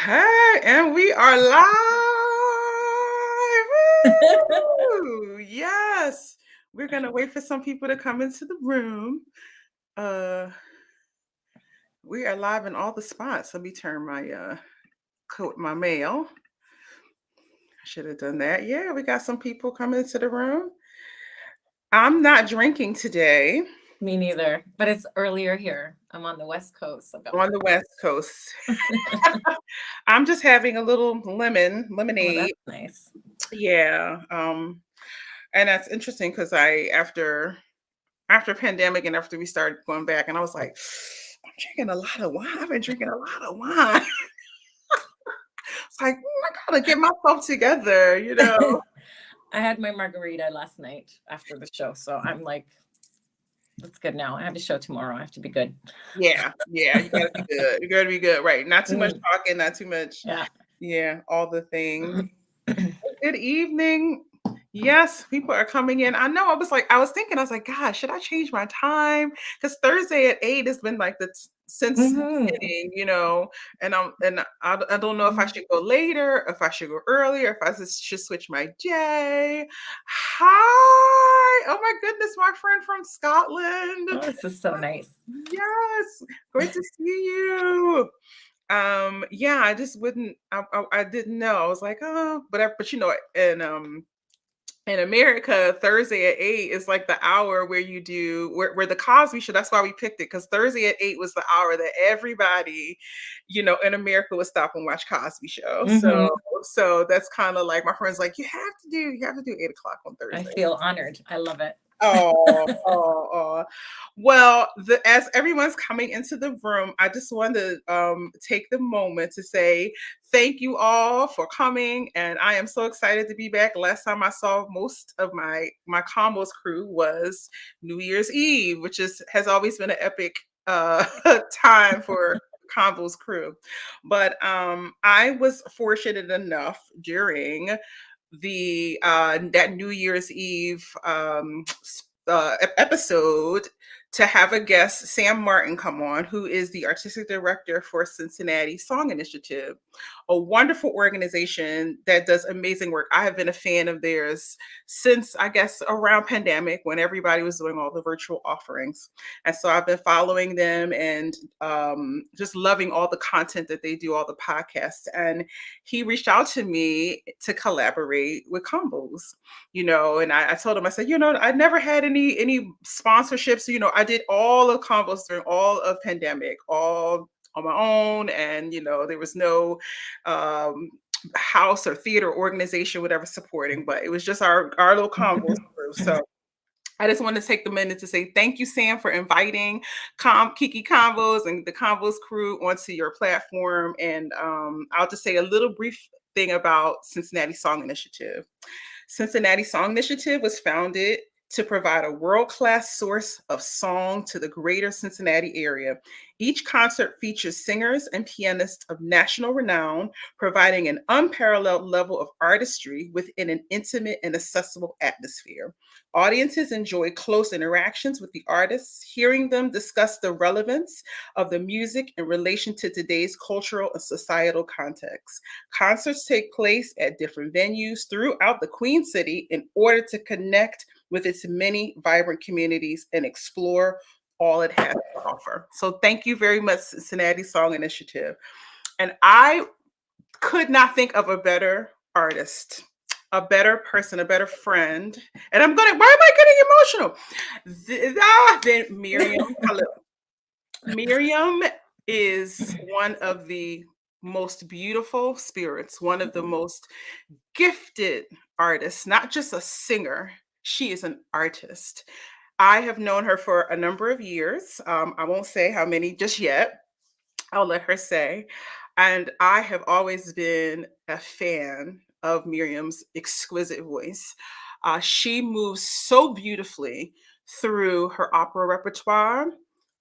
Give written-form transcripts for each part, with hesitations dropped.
Hey, and we are live. Woo! Yes. We're gonna wait for some people to come into the room. Uh we are live in all the spots. Let me turn my my mail. I should have done that. Yeah, we got some people coming into the room. I'm not drinking today Me neither, but it's earlier here. I'm on the West Coast, so on the West Coast. I'm just having a little oh, that's lemonade. nice. Yeah. And that's interesting because I after pandemic and after we started going back, and I was like, I'm drinking a lot of wine. I've been drinking a lot of wine. It's like, I gotta get myself together. I had my margarita last night after the show, so I'm like, that's good now. I have a show tomorrow. I have to be good. Yeah, yeah, you gotta be good. You gotta be good, right? Not too much Mm, talking, not too much, yeah. yeah, all the things. Good evening. Yes, people are coming in. I know. I was thinking, I was like, gosh, should I change my time? Because Thursday at 8 has been like since the hmm beginning. And I don't know if I should go later, if I should go earlier, if should switch my day. Hi. Oh my goodness, my friend from Scotland. Oh, this is so nice. Yes, great to see you. Yeah, I just wouldn't. I didn't know. I was like, oh, but in America, Thursday at 8 is like the hour where you do where the Cosby Show. That's why we picked it, because Thursday at 8 was the hour that everybody, in America would stop and watch Cosby Show. hmm So that's kind of like my friends like you have to do 8 o'clock on I Thursday. feel honored. I love it. Oh, oh, oh. Well, as everyone's coming into the room, I just wanted to take the moment to say thank you all for coming, and I am so excited to be back. Last time I saw most of my combos crew was New Year's Eve, which has always been an epic time for combos crew. But I was fortunate enough during the that New Year's Eve episode to have a guest, Sam Martin, come on, who is the artistic director for Cincinnati Song Initiative, a wonderful organization that does amazing work. I have been a fan of theirs since, I guess, around pandemic, when everybody was doing all the virtual offerings. And so I've been following them and just loving all the content that they do, all the podcasts. And he reached out to me to collaborate with combos, and I told him, I said, I never had any sponsorships. I did all of combos during all of pandemic, all on my own. And, there was no um, house or theater organization, whatever, supporting, but it was just our little combos crew. So I just want to take the minute to say thank you, Sam, for inviting Kiki Combos and the Combos crew onto your platform. And I'll just say a little brief thing about Cincinnati Song Initiative. Cincinnati Song Initiative was founded to provide a world-class source of song to the greater Cincinnati area. Each concert features singers and pianists of national renown, providing an unparalleled level of artistry within an intimate and accessible atmosphere. Audiences enjoy close interactions with the artists, hearing them discuss the relevance of the music in relation to today's cultural and societal context. Concerts take place at different venues throughout the Queen City in order to connect with its many vibrant communities and explore all it has to offer. So thank you very much, Cincinnati Song Initiative. And I could not think of a better artist, a better person, a better friend. And why am I getting emotional? Than Miriam Khalil. Miriam is one of the most beautiful spirits, one of the most gifted artists, not just a singer. She is an artist. I have known her for a number of years. I won't say how many just yet. I'll let her say. And I have always been a fan of Miriam's exquisite voice. She moves so beautifully through her opera repertoire,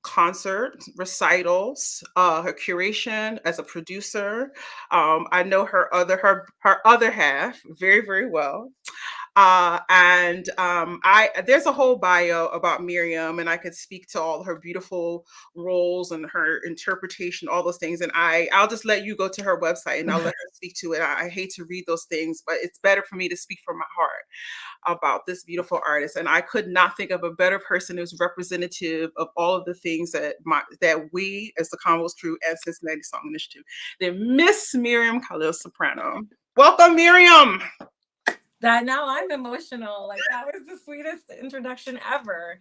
concert recitals, her curation as a producer. I know her other half very, very well. I there's a whole bio about Miriam, and I could speak to all her beautiful roles and her interpretation, all those things. And I'll just let you go to her website and I'll let her speak to it. I hate to read those things, but it's better for me to speak from my heart about this beautiful artist. And I could not think of a better person who's representative of all of the things that we as the Convos crew and Cincinnati Song Initiative. Then Miss Miriam Khalil Soprano. Welcome, Miriam. That now I'm emotional. Like that was the sweetest introduction ever.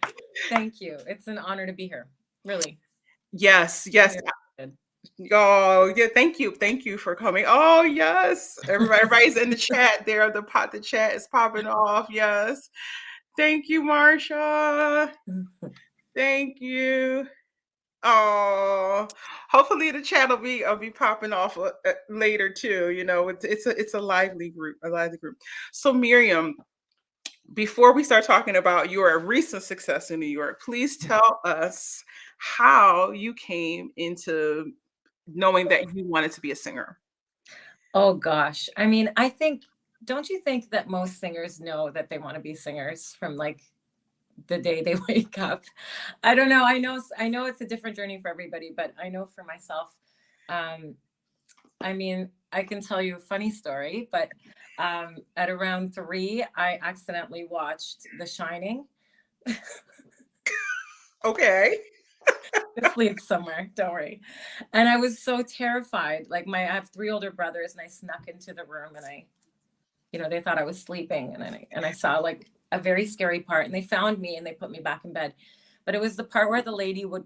Thank you. It's an honor to be here. Really. Yes, yes. Oh, yeah, thank you for coming. Oh, yes. Everybody's in the chat there. The chat is popping off. Yes. Thank you, Marsha. Thank you. Oh, hopefully the chat will be popping off later too. You know, it's a lively group, a lively group. So Miriam, before we start talking about your recent success in New York, please tell us how you came into knowing that you wanted to be a singer. Oh gosh. I mean, don't you think that most singers know that they want to be singers from like the day they wake up? I don't know. I know it's a different journey for everybody, but I know for myself, I mean, I can tell you a funny story, but at around 3, I accidentally watched The Shining. Okay. This leads somewhere, don't worry. And I was so terrified. Like I have 3 older brothers, and I snuck into the room, and they thought I was sleeping, and I saw like a very scary part, and they found me and they put me back in bed. But it was the part where the lady would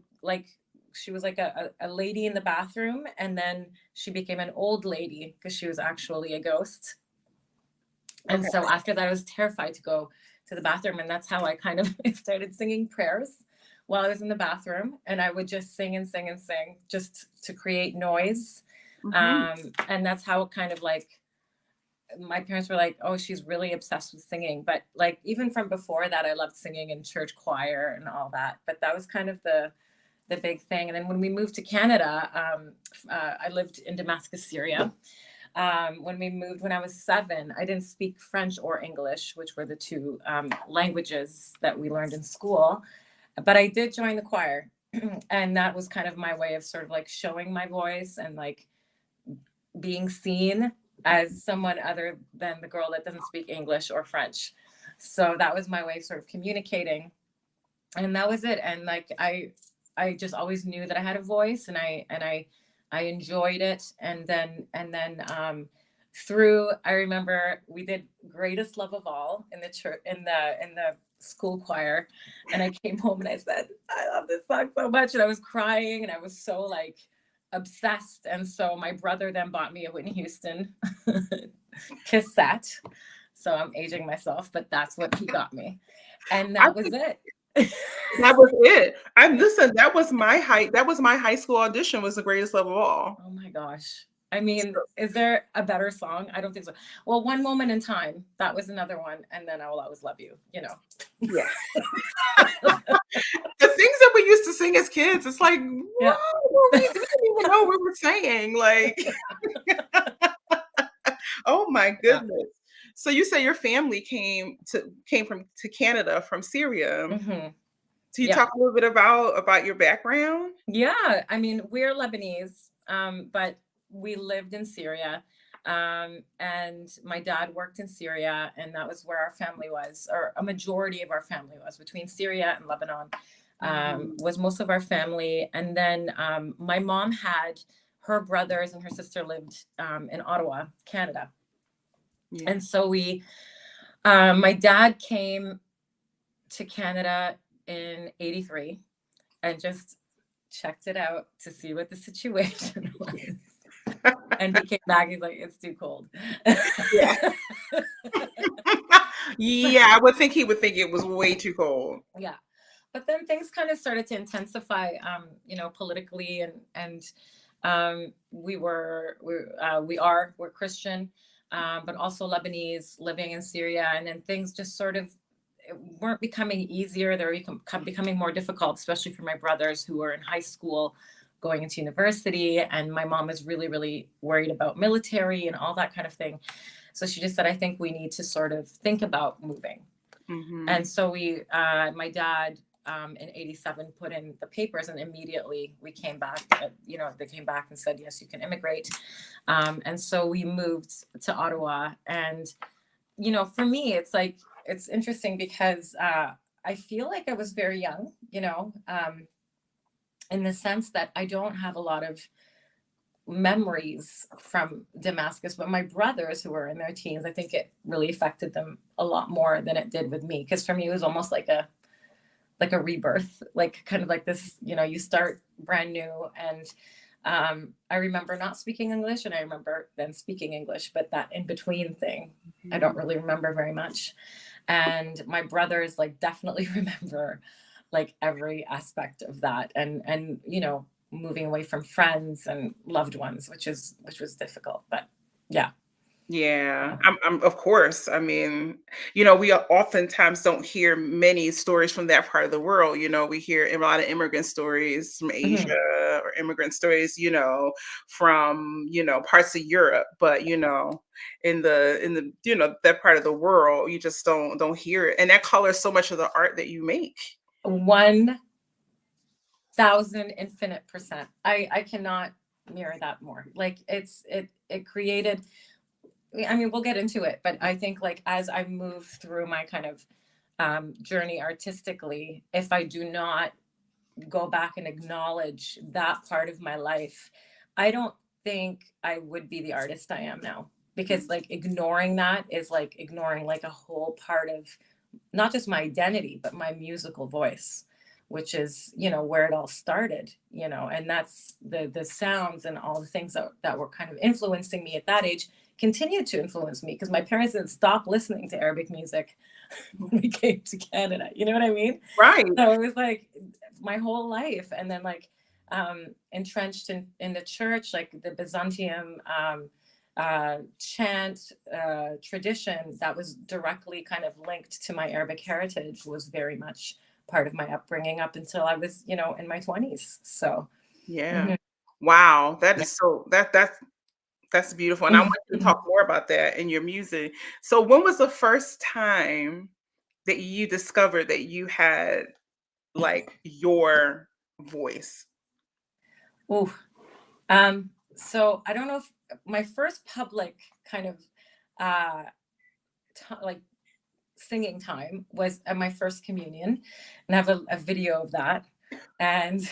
she was like a lady in the bathroom, and then she became an old lady because she was actually a ghost. And Okay. so after that, I was terrified to go to the bathroom, and that's how I kind of started singing prayers while I was in the bathroom, and I would just sing and sing and sing just to create noise. And that's how it kind of like, my parents were like, oh, she's really obsessed with singing. But like, even from before that, I loved singing in church choir and all that. But that was kind of the big thing. And then when we moved to Canada, I lived in Damascus, Syria. When we moved when I was 7, I didn't speak French or English, which were the 2 languages that we learned in school. But I did join the choir. And that was kind of my way of sort of like showing my voice and like being seen as someone other than the girl that doesn't speak English or French. So that was my way of sort of communicating. And that was it. And like I just always knew that I had a voice, and I enjoyed it. And then I remember we did Greatest Love of All in the church, in the school choir, and I came home and I said, I love this song so much, and I was crying, and I was so like obsessed. And so my brother then bought me a Whitney Houston cassette. So I'm aging myself, but that's what he got me, and that was it. That was it. Listen, that was my high school audition, was The Greatest Love of All. Oh my gosh. I mean, is there a better song? I don't think so. Well, One Moment in Time, that was another one. And then I Will Always Love You, Yeah. The things that we used to sing as kids, it's like, yeah. We didn't even know what we were saying. Like, oh my goodness. Yeah. So you say your family came to Canada from Syria. Mm-hmm. So you talk a little bit about your background? Yeah. I mean, we're Lebanese, but we lived in Syria. And my dad worked in Syria, and that was where our family was, or a majority of our family was, between Syria and Lebanon, was most of our family. And then my mom had her brothers and her sister lived in Ottawa, Canada. Yeah. And so my dad came to Canada in 83 and just checked it out to see what the situation was. And he came back, he's like, it's too cold. Yeah. Yeah, I would think he would think it was way too cold. Yeah. But then things kind of started to intensify, politically, and we're Christian, but also Lebanese, living in Syria. And then things just sort of weren't becoming easier. They were becoming more difficult, especially for my brothers who were in high school, going into university. And my mom was really, really worried about military and all that kind of thing. So she just said, I think we need to sort of think about moving. And so my dad in 87 put in the papers, and immediately we came back, they came back and said, yes, you can immigrate. And so we moved to Ottawa. And, for me, it's interesting because I feel like I was very young, in the sense that I don't have a lot of memories from Damascus, but my brothers who were in their teens, I think it really affected them a lot more than it did with me. Because for me, it was almost like a rebirth, like kind of like this, you start brand new. And I remember not speaking English, and I remember then speaking English, but that in between thing, I don't really remember very much. And my brothers definitely remember every aspect of that, and moving away from friends and loved ones, which was difficult, but yeah. Yeah, I'm of course. I mean, we oftentimes don't hear many stories from that part of the world. We hear a lot of immigrant stories from Asia, Mhm. or immigrant stories, from, parts of Europe. But, in the, that part of the world, you just don't hear it. And that colors so much of the art that you make. 1,000 infinite percent. I cannot mirror that more. It created, I mean, we'll get into it, but I think as I move through my kind of journey artistically, if I do not go back and acknowledge that part of my life, I don't think I would be the artist I am now. Because ignoring that is ignoring a whole part of not just my identity, but my musical voice, which is, where it all started, and that's the sounds and all the things that were kind of influencing me at that age continued to influence me, because my parents didn't stop listening to Arabic music when we came to Canada. You know what I mean? Right. So it was my whole life. And then entrenched in the church, the Byzantium chant tradition that was directly kind of linked to my Arabic heritage was very much part of my upbringing up until I was, in my 20s. So Yeah. mhm. Wow. That is that's beautiful. And I want you to Mhm. talk more about that in your music. So when was the first time that you discovered that you had your voice? Ooh. So I don't know if my first public kind of uh singing time was at my first communion, and I have a video of that. And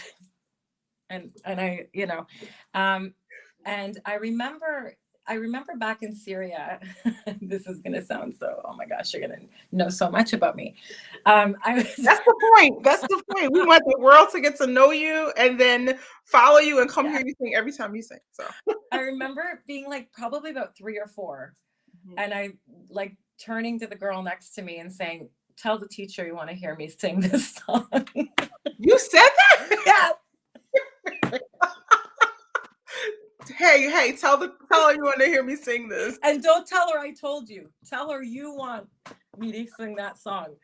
and I, um, and I remember back in Syria. This is gonna sound so, oh my gosh, you're gonna know so much about me. I was That's the point. That's the point. We want the world to get to know you and then follow you and come yeah, hear you sing every time you sing. So I remember being probably about 3 or 4, Mhm. and I turning to the girl next to me and saying, "Tell the teacher you want to hear me sing this song." You said that? Yeah. Hey, tell her you want to hear me sing this. And don't tell her I told you. Tell her you want me to sing that song.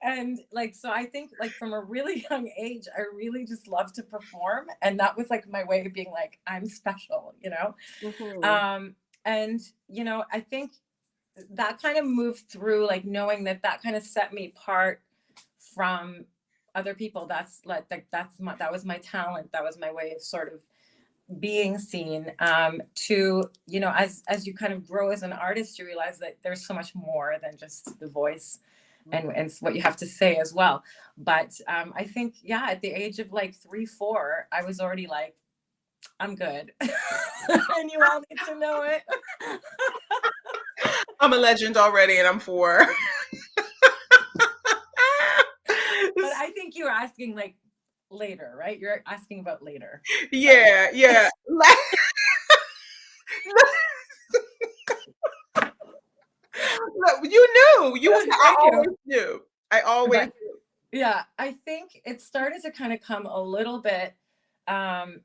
And so I think from a really young age, I really just love to perform. And that was my way of being I'm special. Mhm. Um, and, I think that kind of moved through knowing that kind of set me apart from other people. That was my talent. That was my way of sort of being seen, to as you kind of grow as an artist, you realize that there's so much more than just the voice and what you have to say as well. But I think, yeah, at the age of 3, 4, I was already I'm good. And you all need to know it. I'm a legend already and I'm 4. But I think you were asking later, right? You're asking about later. Sorry. Yeah, yeah. Look, you knew. I Thank you. always knew. I always But yeah, I think it started to kind of come a little bit. Um,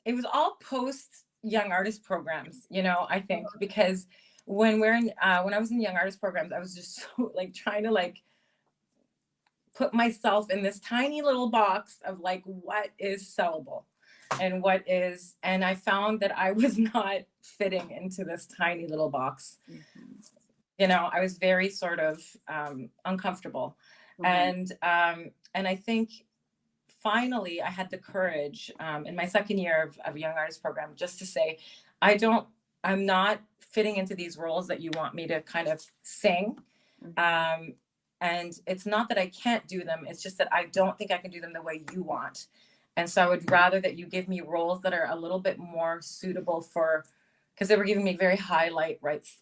it was all post young artist programs, I think, because when I was in young artist programs, I was just so trying to put myself in this tiny little box of what is sellable and and I found that I was not fitting into this tiny little box. Mhm. I was very sort of uncomfortable. Mhm. And I think finally I had the courage in my second year of Young Artist Program just to say, I don't, I'm not fitting into these roles that you want me to kind of sing. Mhm. Um, and it's not that I can't do them, it's just that I don't think I can do them the way you want. And so I would rather that you give me roles that are a little bit more suitable for, because they were giving me very highlight rights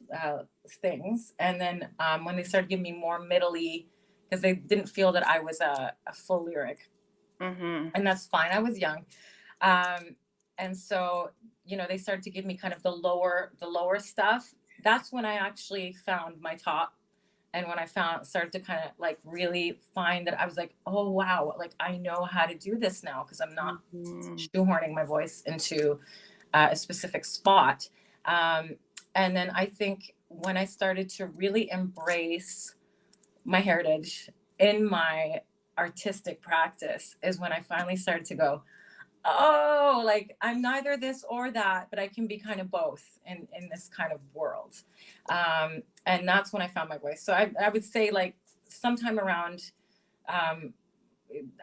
things. And then when they started giving me more middly, because they didn't feel that I was a full lyric, Mhm. and that's fine. I was young. Um, and so, they started to give me kind of the lower stuff. That's when I actually found my top. And when I started to kind of like really find that I was like, oh, wow, like I know how to do this now because I'm not Mhm. shoehorning my voice into a specific spot. Um, and then I think when I started to really embrace my heritage in my artistic practice is when I finally started to go, oh, like I'm neither this or that, but I can be kind of both in this kind of world. And that's when I found my voice. So I would say like sometime around um,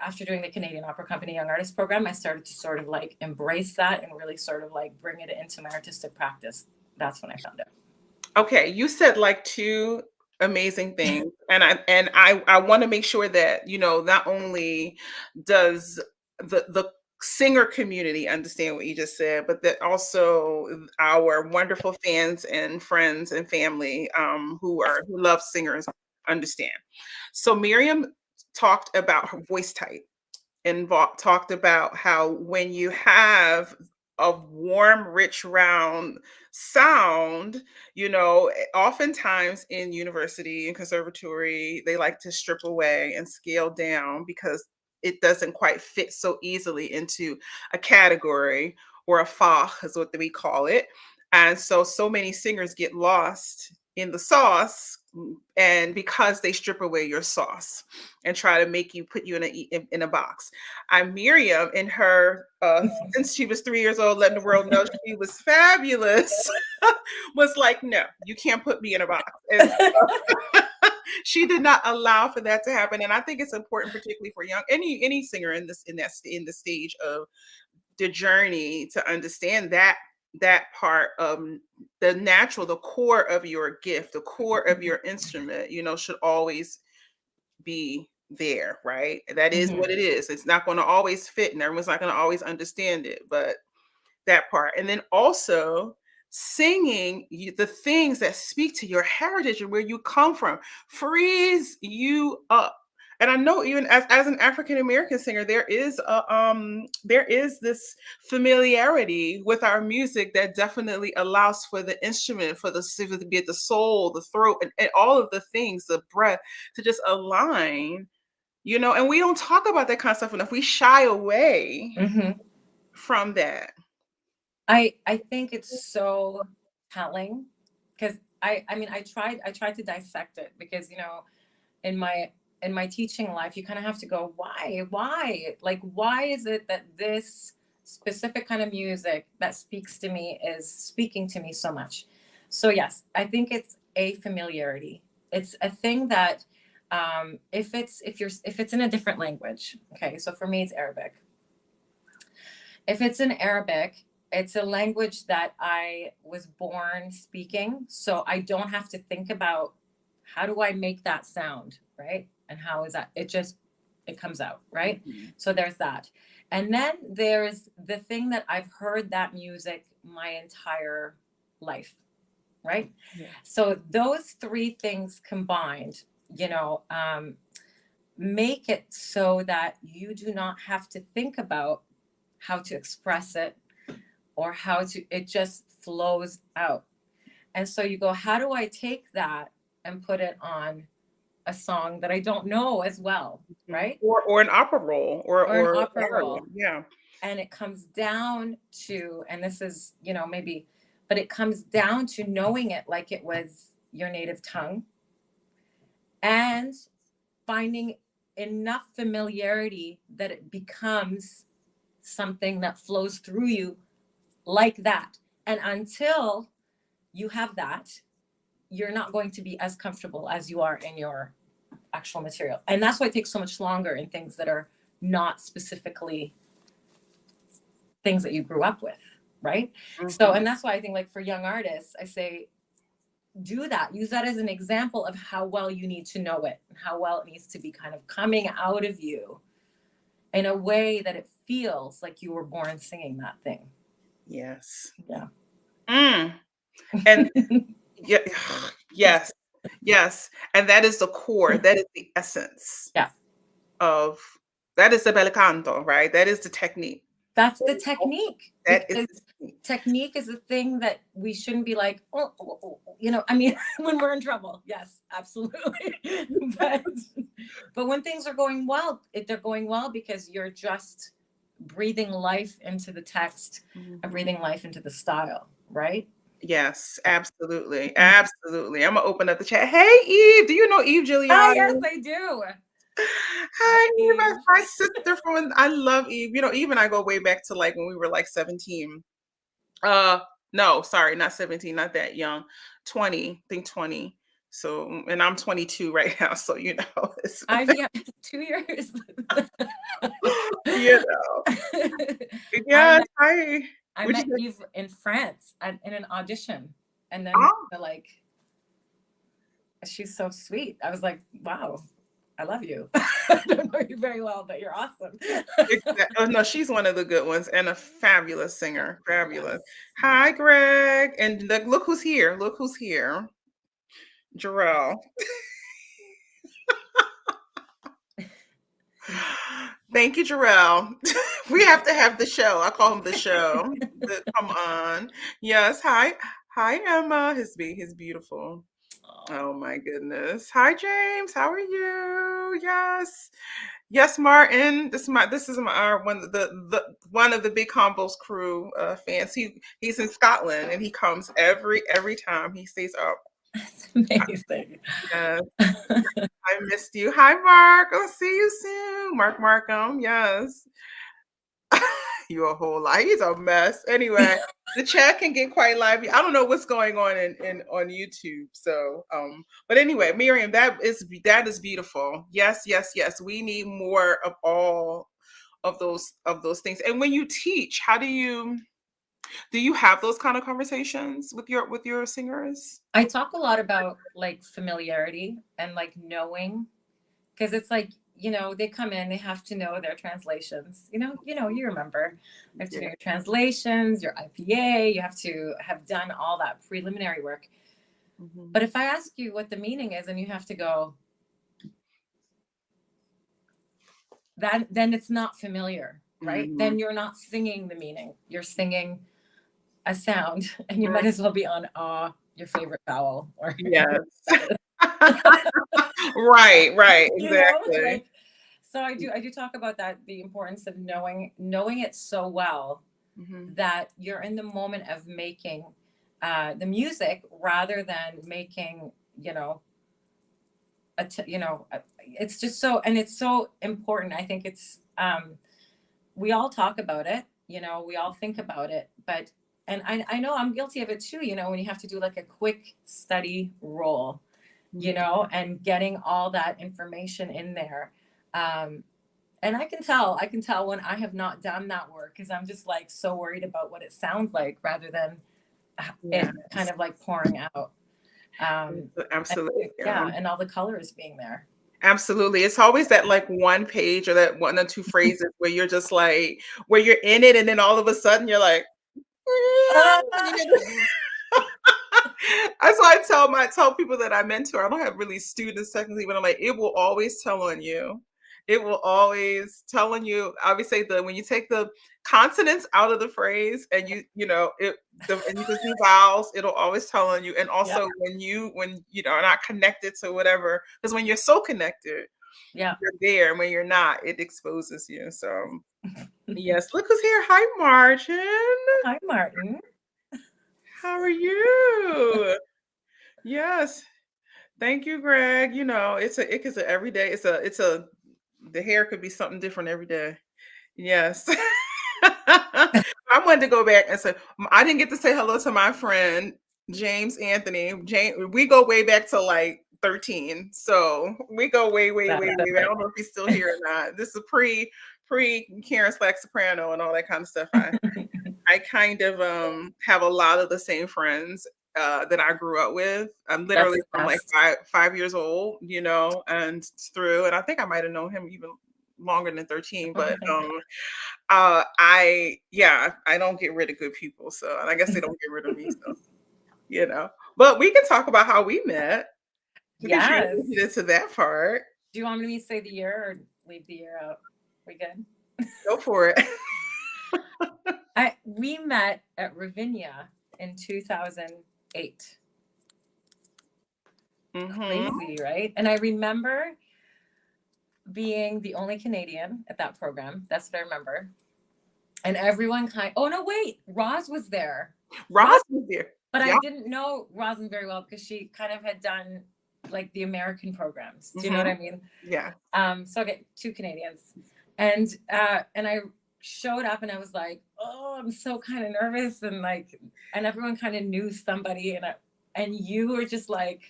after doing the Canadian Opera Company Young Artist Program, I started to sort of like embrace that and really sort of like bring it into my artistic practice. That's when I found it. Okay, you said like two amazing things, and I want to make sure that not only does the singer community understand what you just said, but that also our wonderful fans and friends and family who love singers understand. So Miriam talked about her voice type and talked about how when you have a warm, rich, round sound, oftentimes in university and conservatory, they like to strip away and scale down because it doesn't quite fit so easily into a category or a fach, is what we call it. And so many singers get lost in the sauce, and because they strip away your sauce and try to make you put you in a box. I'm Miriam in her since she was 3 years old, letting the world know she was fabulous. Was like, no, you can't put me in a box. And she did not allow for that to happen. And I think it's important, particularly for young any singer in the stage of the journey, to understand that part of the core of your gift, the core of your instrument, should always be there, right? That is what Mhm. it is. It's not going to always fit, and everyone's not going to always understand it, but that part. And then also singing the things that speak to your heritage and where you come from frees you up. And I know even as an African American singer, there is this familiarity with our music that definitely allows for the instrument, for to be the soul, the throat, and all of the things, the breath, to just align, and we don't talk about that kind of stuff enough. We shy away Mhm. from that. I think it's so telling because I mean I tried to dissect it because in my teaching life you kind of have to go, why, like why is it that this specific kind of music that speaks to me is speaking to me so much. So yes, I think it's a familiarity. It's a thing that if it's in a different language. Okay, so for me it's Arabic. If it's in Arabic, it's a language that I was born speaking. So I don't have to think about how do I make that sound, right? And how is that? It comes out, right? Mhm. So there's that. And then there's the thing that I've heard that music my entire life, right? Yeah. So those three things combined, make it so that you do not have to think about how to express it or it just flows out. And so you go, how do I take that and put it on a song that I don't know as well, Mhm. right? Or an opera roll Or an or opera aria. roll. Yeah. And it comes down to, and this is, maybe, but it comes down to knowing it like it was your native tongue and finding enough familiarity that it becomes something that flows through you like that. And until you have that, you're not going to be as comfortable as you are in your actual material. And that's why it takes so much longer in things that are not specifically things that you grew up with, right? So, and that's why I think, like, for young artists, I say, do that. Use that as an example of how well you need to know it and how well it needs to be kind of coming out of you in a way that it feels like you were born singing that thing. Yes. Yeah. And yeah, yes, yes. And that is the core. That is the essence Yeah. of that is the bel canto, right? That is the technique. That's the technique, That is because the technique. technique is a thing that we shouldn't be like, you know, I mean, when we're in trouble, yes, absolutely. but but when things are going well, they're going well because you're just breathing life into the text and breathing life into the style, right? Yes, absolutely. Absolutely. I'm gonna open up the chat. Hey Eve, do you know Eve Ah, yes, Giuliani? I do. Hi, Hi, Eve, Eve. my sister from I love Eve. You know, Eve and I go way back to like when we were like 17. Uh, no, sorry, not 17, not that young. 20, I think 20. So, and I'm 22 right now, so you know, it's I've yeah, 2 years. you know. I Yes, met hi. I Would you met say, Eve in France in an audition, and then oh, like, she's so sweet. I was like, wow, I love you. I don't know you very well, but you're awesome. oh no, she's one of the good ones and a fabulous singer. Yes. Fabulous. Hi, Greg. And look who's here. Look who's here. Jarrell. Thank you, Jarrell. We have to have the show. I call him the show. Come on. Yes. Hi. Hi, Emma. His beautiful. Oh my goodness. Hi, James. How are you? Yes. Yes, Martin. This is my our one of the Big Combos crew fans. He's in Scotland and he comes every time. He stays up. That's amazing. Yes. I missed you. Hi, Mark. I'll see you soon. Mark Markham. Yes. You a whole lot. He's a mess. Anyway, the chat can get quite lively. I don't know what's going on in on YouTube. So but anyway, Miriam, that is beautiful. Yes, yes, yes. We need more of all of those things. And when you teach, how do you have those kind of conversations with your singers? I talk a lot about like familiarity and like knowing, because it's like, you know, they come in, they have to know their translations. You remember, you have to know Yeah. your translations, your IPA, you have to have done all that preliminary work. Mhm. But if I ask you what the meaning is and you have to go, then it's not familiar, right? Mhm. Then you're not singing the meaning. You're singing a sound, and you might as well be on your favorite vowel or Yes. that Right, right, is. exactly. Like, so I do talk about that, the importance of knowing it so well Mhm. that you're in the moment of making the music rather than making, it's just so, and it's so important. I think it's we all talk about it, we all think about it, but and I know I'm guilty of it too, when you have to do like a quick study roll, and getting all that information in there. And I can tell when I have not done that work, because I'm just like so worried about what it sounds like rather than it Yes. kind of like pouring out. And, Absolutely. Yeah. yeah, and all the colors being there. Absolutely. It's always that like one page or that one or two phrases where you're just like where you're in it and then all of a sudden you're like that's why I tell people that I mentor. I don't have really students technically, but I'm like, it will always tell on you. It will always tell on you. I would say when you take the consonants out of the phrase and and you just do vowels, it'll always tell on you. And Yep. also when you are not connected to whatever, because when you're so connected, Yeah. you're there, and when you're not, it exposes you. So yes, look who's here. Hi, Martin. Hi, Martin. How are you? Yes. Thank you, Greg. You know, it's a every day. The hair could be something different every day. Yes. I wanted to go back and say I didn't get to say hello to my friend James Anthony. We go way back to like 13. So we go way, way, way, That's so way back. I funny. don't know if he's still here or not. This is pre Karen Slack Soprano and all that kind of stuff. I kind of have a lot of the same friends that I grew up with. I'm That's literally the from like best. 5 years old, and through, and I think I might have known him even longer than 13, but I don't get rid of good people, so, and I guess they don't get rid of me, so, you know. But we can talk about how we met. We can Yes. transition into that part. Do you want me to say the year or leave the year out? We good? Go for it. We met at Ravinia in 2008. Crazy, right? And I remember being the only Canadian at that program. That's what I remember. And everyone oh no, wait, Roz was there. Roz was there. But I didn't know Rosin very well because she kind of had done like the American programs. Do you know what I mean? Yeah. So I get two Canadians. And I showed up and I was like, oh, I'm so kind of nervous, and everyone kind of knew somebody, and you were just like,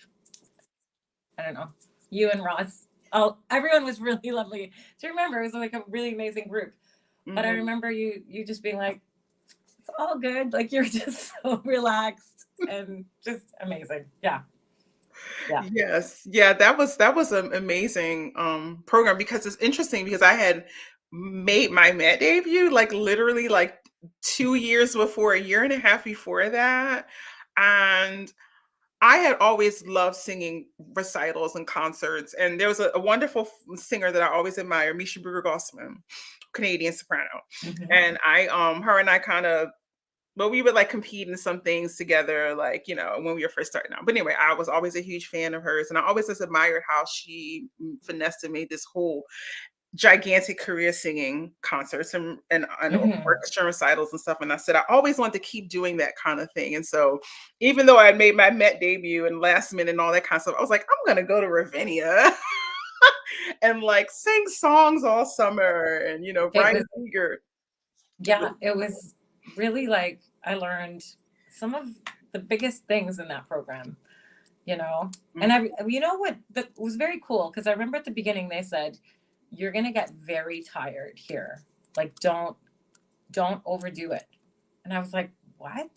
I don't know, you and Ross. Everyone was really lovely. Do you remember? It was like a really amazing group. But I remember you just being like, it's all good. Like, you're just so relaxed and just amazing. Yeah. Yes. Yeah, that was an amazing program, because it's interesting because I had made my Met debut like literally like 2 years before, a year and a half before that. And I had always loved singing recitals and concerts. And there was a wonderful singer that I always admired, Misha Brewer-Gossman, Canadian soprano. And her and I kind of, but we would like compete in some things together, like, when we were first starting out. But anyway, I was always a huge fan of hers. And I always just admired how she finessed and made this whole gigantic career singing concerts and orchestra recitals and stuff. And I said, I always wanted to keep doing that kind of thing. And so even though I had made my Met debut and last minute and all that kind of stuff, I was like, I'm going to go to Ravinia and like sing songs all summer and, Brian Seeger. Yeah, it was really like, I learned some of the biggest things in that program, and you know what, that was very cool, because I remember at the beginning they said, you're going to get very tired here. Like, don't overdo it. And I was like, what?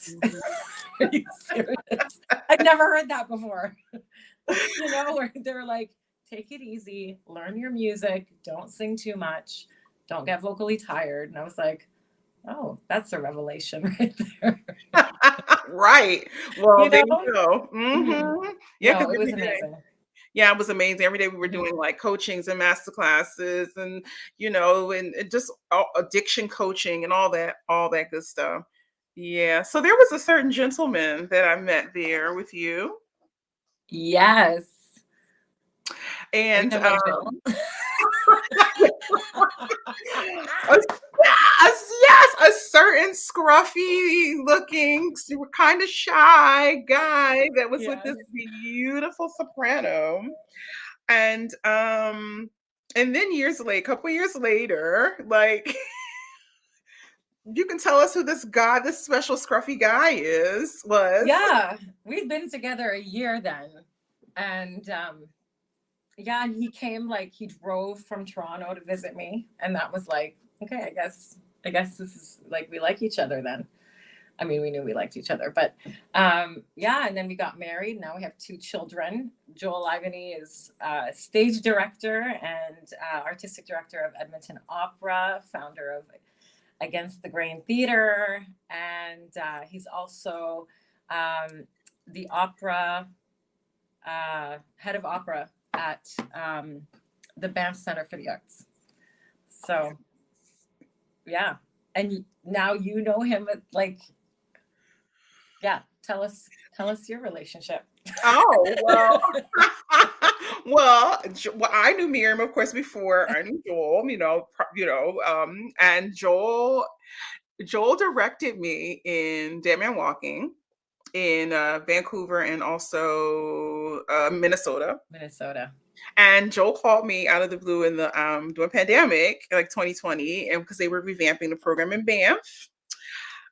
Are you serious? I'd never heard that before. Where they're like, take it easy, learn your music, don't sing too much, don't get vocally tired. And I was like, oh, that's a revelation right there. Right. Well, there you go. Yeah, no, it was amazing. Yeah, it was amazing. Every day we were doing like coachings and master classes and, and just addiction coaching and all that good stuff. Yeah. So there was a certain gentleman that I met there with you. Yes. And yes, a certain scruffy looking, kind of shy guy that was with this beautiful soprano. And then a couple years later, like you can tell us who this special scruffy guy was. Yeah, we'd been together a year then. And and he came, like, he drove from Toronto to visit me, and that was like, okay, I guess this is like, we like each other then. I mean, we knew we liked each other, but and then we got married. Now we have 2 children. Joel Ivany is stage director and artistic director of Edmonton Opera, founder of Against the Grain Theater, and he's also the opera head of opera at the Banff Center for the Arts. So, yeah. And now you know him, like, yeah. Tell us your relationship. Oh, well. Well, I knew Miriam, of course, before I knew Joel, and Joel directed me in Dead Man Walking in Vancouver and also Minnesota. And Joel called me out of the blue in the during pandemic, like 2020, and because they were revamping the program in Banff.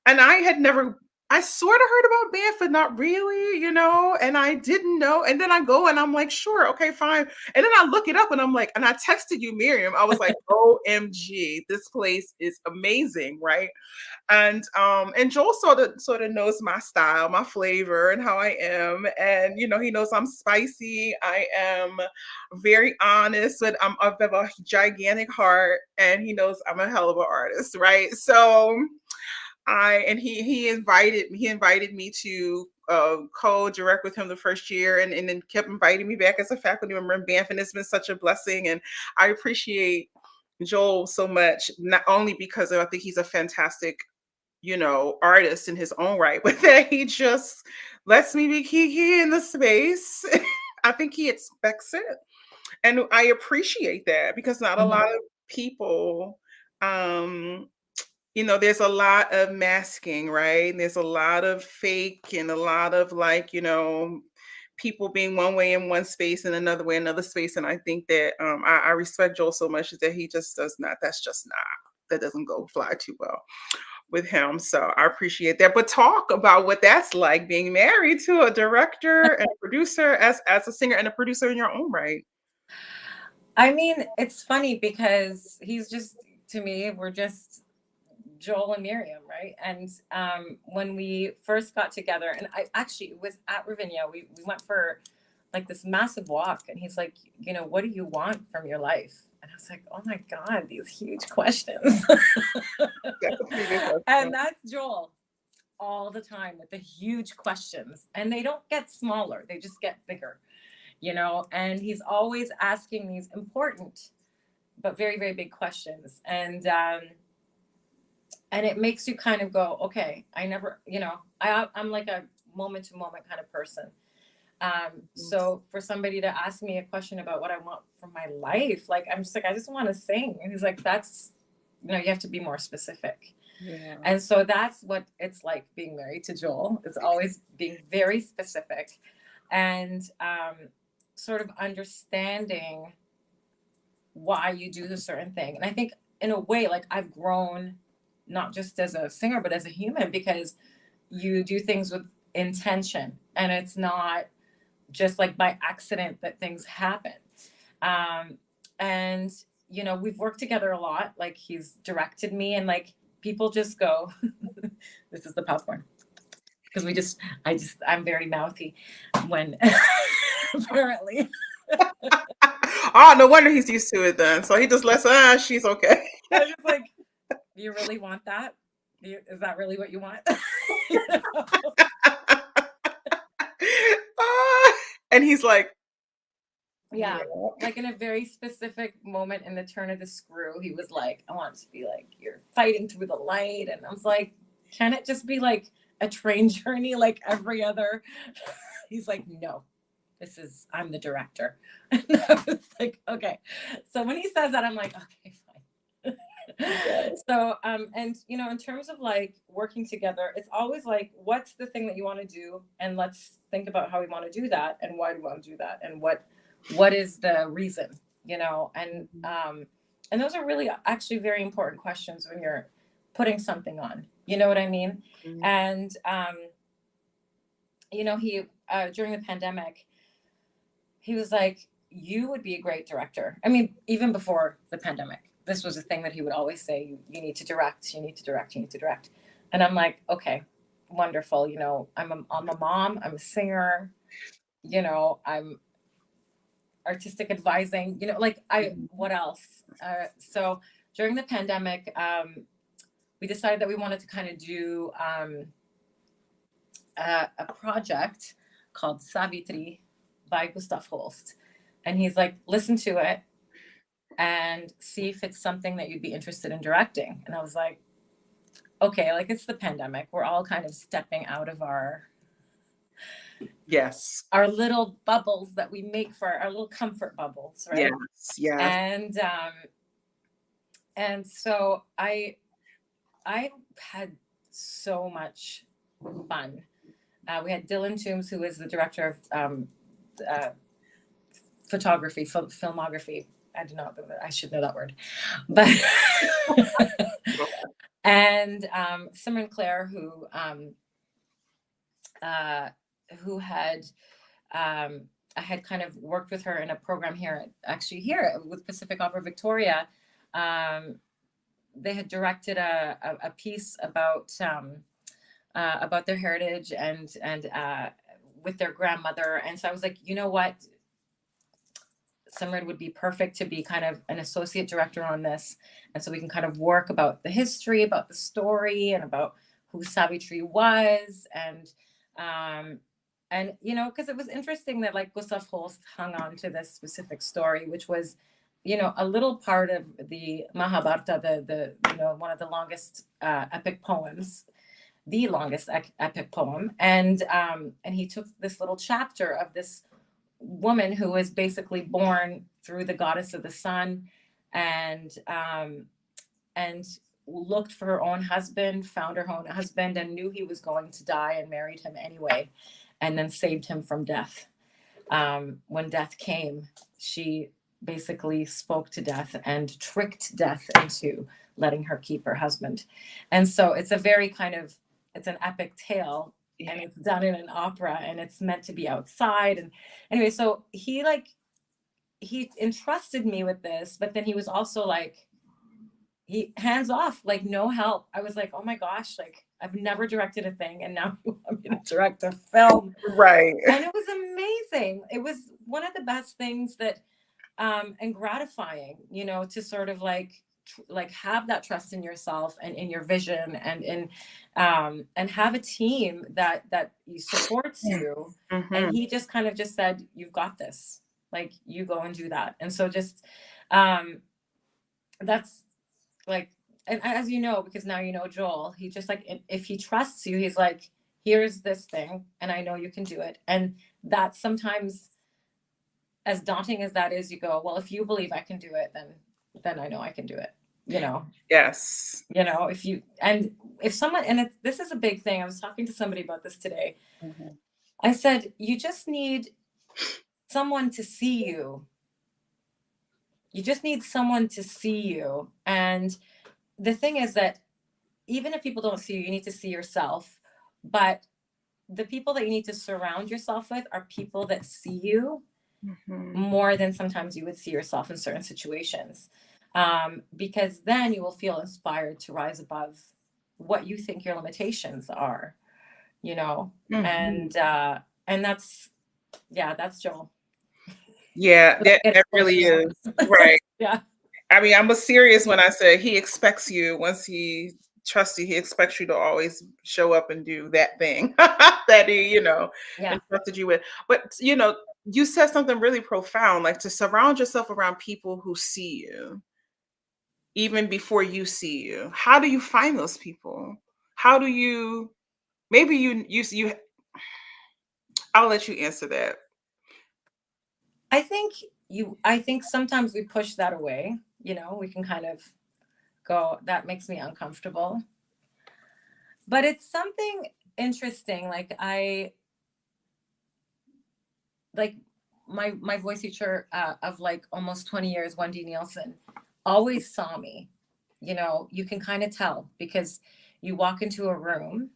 And I had never I sort of heard about Banff, not really, and I didn't know. And then I go and I'm like, sure, okay, fine. And then I look it up and I'm like, and I texted you, Miriam. I was like, OMG, this place is amazing, right? And Joel sort of knows my style, my flavor, and how I am. And he knows I'm spicy. I am very honest, but I have a gigantic heart, and he knows I'm a hell of an artist, right? So he invited me to co-direct with him the first year, and then kept inviting me back as a faculty member in Banff, and it's been such a blessing. And I appreciate Joel so much, not only because I think he's a fantastic artist in his own right, but that he just lets me be Kiki in the space. I think he expects it. And I appreciate that, because not a Mhm. lot of people, there's a lot of masking, right? There's a lot of fake, and a lot of, like, people being one way in one space and another way in another space. And I think that I respect Joel so much that he just does not, that's just not, that doesn't go fly too well with him. So I appreciate that. But talk about what that's like, being married to a director and a producer, as a singer and a producer in your own right. I mean, it's funny because he's just, to me, we're just Joel and Miriam, right? And when we first got together, and I actually was at Ravinia, we went for like this massive walk, and he's like, what do you want from your life? And I was like, oh my God, these huge questions. That's a pretty good And question. that's Joel all the time with the huge questions. And they don't get smaller, they just get bigger, and he's always asking these important but very, very big questions. And it makes you kind of go, okay, I never, I'm like a moment to moment kind of person. So for somebody to ask me a question about what I want from my life, like, I'm just like, I just want to sing. And he's like, that's, you have to be more specific. Yeah. And so that's what it's like being married to Joel. It's always being very specific, and sort of understanding why you do a certain thing. And I think in a way, like, I've grown not just as a singer, but as a human, because you do things with intention, and it's not just like by accident that things happen. And we've worked together a lot. Like, he's directed me, and like, people just go, this is the popcorn. Because I'm very mouthy when apparently. Oh, no wonder he's used to it then. So he just lets, she's okay. I'm just like, do you really want that? Is that really what you want? You know? And he's like, Yeah. yeah. Like, in a very specific moment in the turn of the screw, he was like, I want it to be like you're fighting through the light. And I was like, can it just be like a train journey like every other? He's like, no, I'm the director. And I was like, okay. So when he says that, I'm like, okay, fine. So and in terms of like working together, it's always like, what's the thing that you want to do, and let's think about how we want to do that, and why do we want to do that, and what is the reason, and those are really actually very important questions when you're putting something on, you know what I mean? Mhm. And he during the pandemic, he was like, you would be a great director. I mean, even before the pandemic, this was a thing that he would always say, you need to direct, you need to direct, you need to direct. And I'm like, okay, wonderful. I'm a mom, I'm a singer, I'm artistic advising, like, what else? So during the pandemic, we decided that we wanted to kind of do a project called Savitri by Gustav Holst. And he's like, listen to it and see if it's something that you'd be interested in directing. And I was like, okay, like, it's the pandemic. We're all kind of stepping out of our Yes. little bubbles that we make for our little comfort bubbles, right? Yes. Yes. And so I had so much fun. We had Dylan Toombs, who is the director of photography, filmography. I do not know that. I should know that word, but and Simran Claire, who uh, who had, I had kind of worked with her in a program here, actually here with Pacific Opera Victoria. Um, they had directed a piece about their heritage and with their grandmother. And so I was like, you know what, Simran would be perfect to be kind of an associate director on this. And so we can kind of work about the history, about the story, and about who Savitri was. And you know, because it was interesting that like Gustav Holst hung on to this specific story, which was, you know, a little part of the Mahabharata, the you know, one of the longest epic poems, the longest epic poem. And he took this little chapter of this woman who was basically born through the goddess of the sun, and looked for her own husband, found her own husband, and knew he was going to die and married him anyway, and then saved him from death. When death came, she basically spoke to death and tricked death into letting her keep her husband. And so it's a very kind of, it's an epic tale, and it's done in an opera, and it's meant to be outside. And anyway, so he entrusted me with this, but then he was also like, he hands off, like no help. I was like, oh my gosh, like I've never directed a thing, and now you want me to direct a film. Right. And it was amazing. It was one of the best things that, and gratifying, you know, to sort of like have that trust in yourself and in your vision, and have a team that supports you. Mm-hmm. And he just kind of just said, you've got this, like you go and do that. And so just, that's like, and as you know, because now you know Joel, he just like, if he trusts you, he's like, here's this thing, and I know you can do it. And that's sometimes, as daunting as that is, you go, well, if you believe I can do it, then I know I can do it, you know? Yes. You know, if someone, and this is a big thing. I was talking to somebody about this today. Mm-hmm. I said, you just need someone to see you. You just need someone to see you. And the thing is that even if people don't see you, you need to see yourself. But the people that you need to surround yourself with are people that see you more than sometimes you would see yourself in certain situations. Because then you will feel inspired to rise above what you think your limitations are, you know? And that's, yeah, that's Joel. Yeah, that really is. Right. Yeah. I mean, I'm serious when I say he expects you, once he trusts you, he expects you to always show up and do that thing that he, you know, Yeah. entrusted you with. But, you know, you said something really profound, like to surround yourself around people who see you, even before you see you. How do you find those people? How do you, maybe I'll let you answer that. I think sometimes we push that away, you know, we can kind of go, that makes me uncomfortable. But it's something interesting. Like my voice teacher of like almost 20 years, Wendy Nielsen, always saw me. You know, you can kind of tell because you walk into a room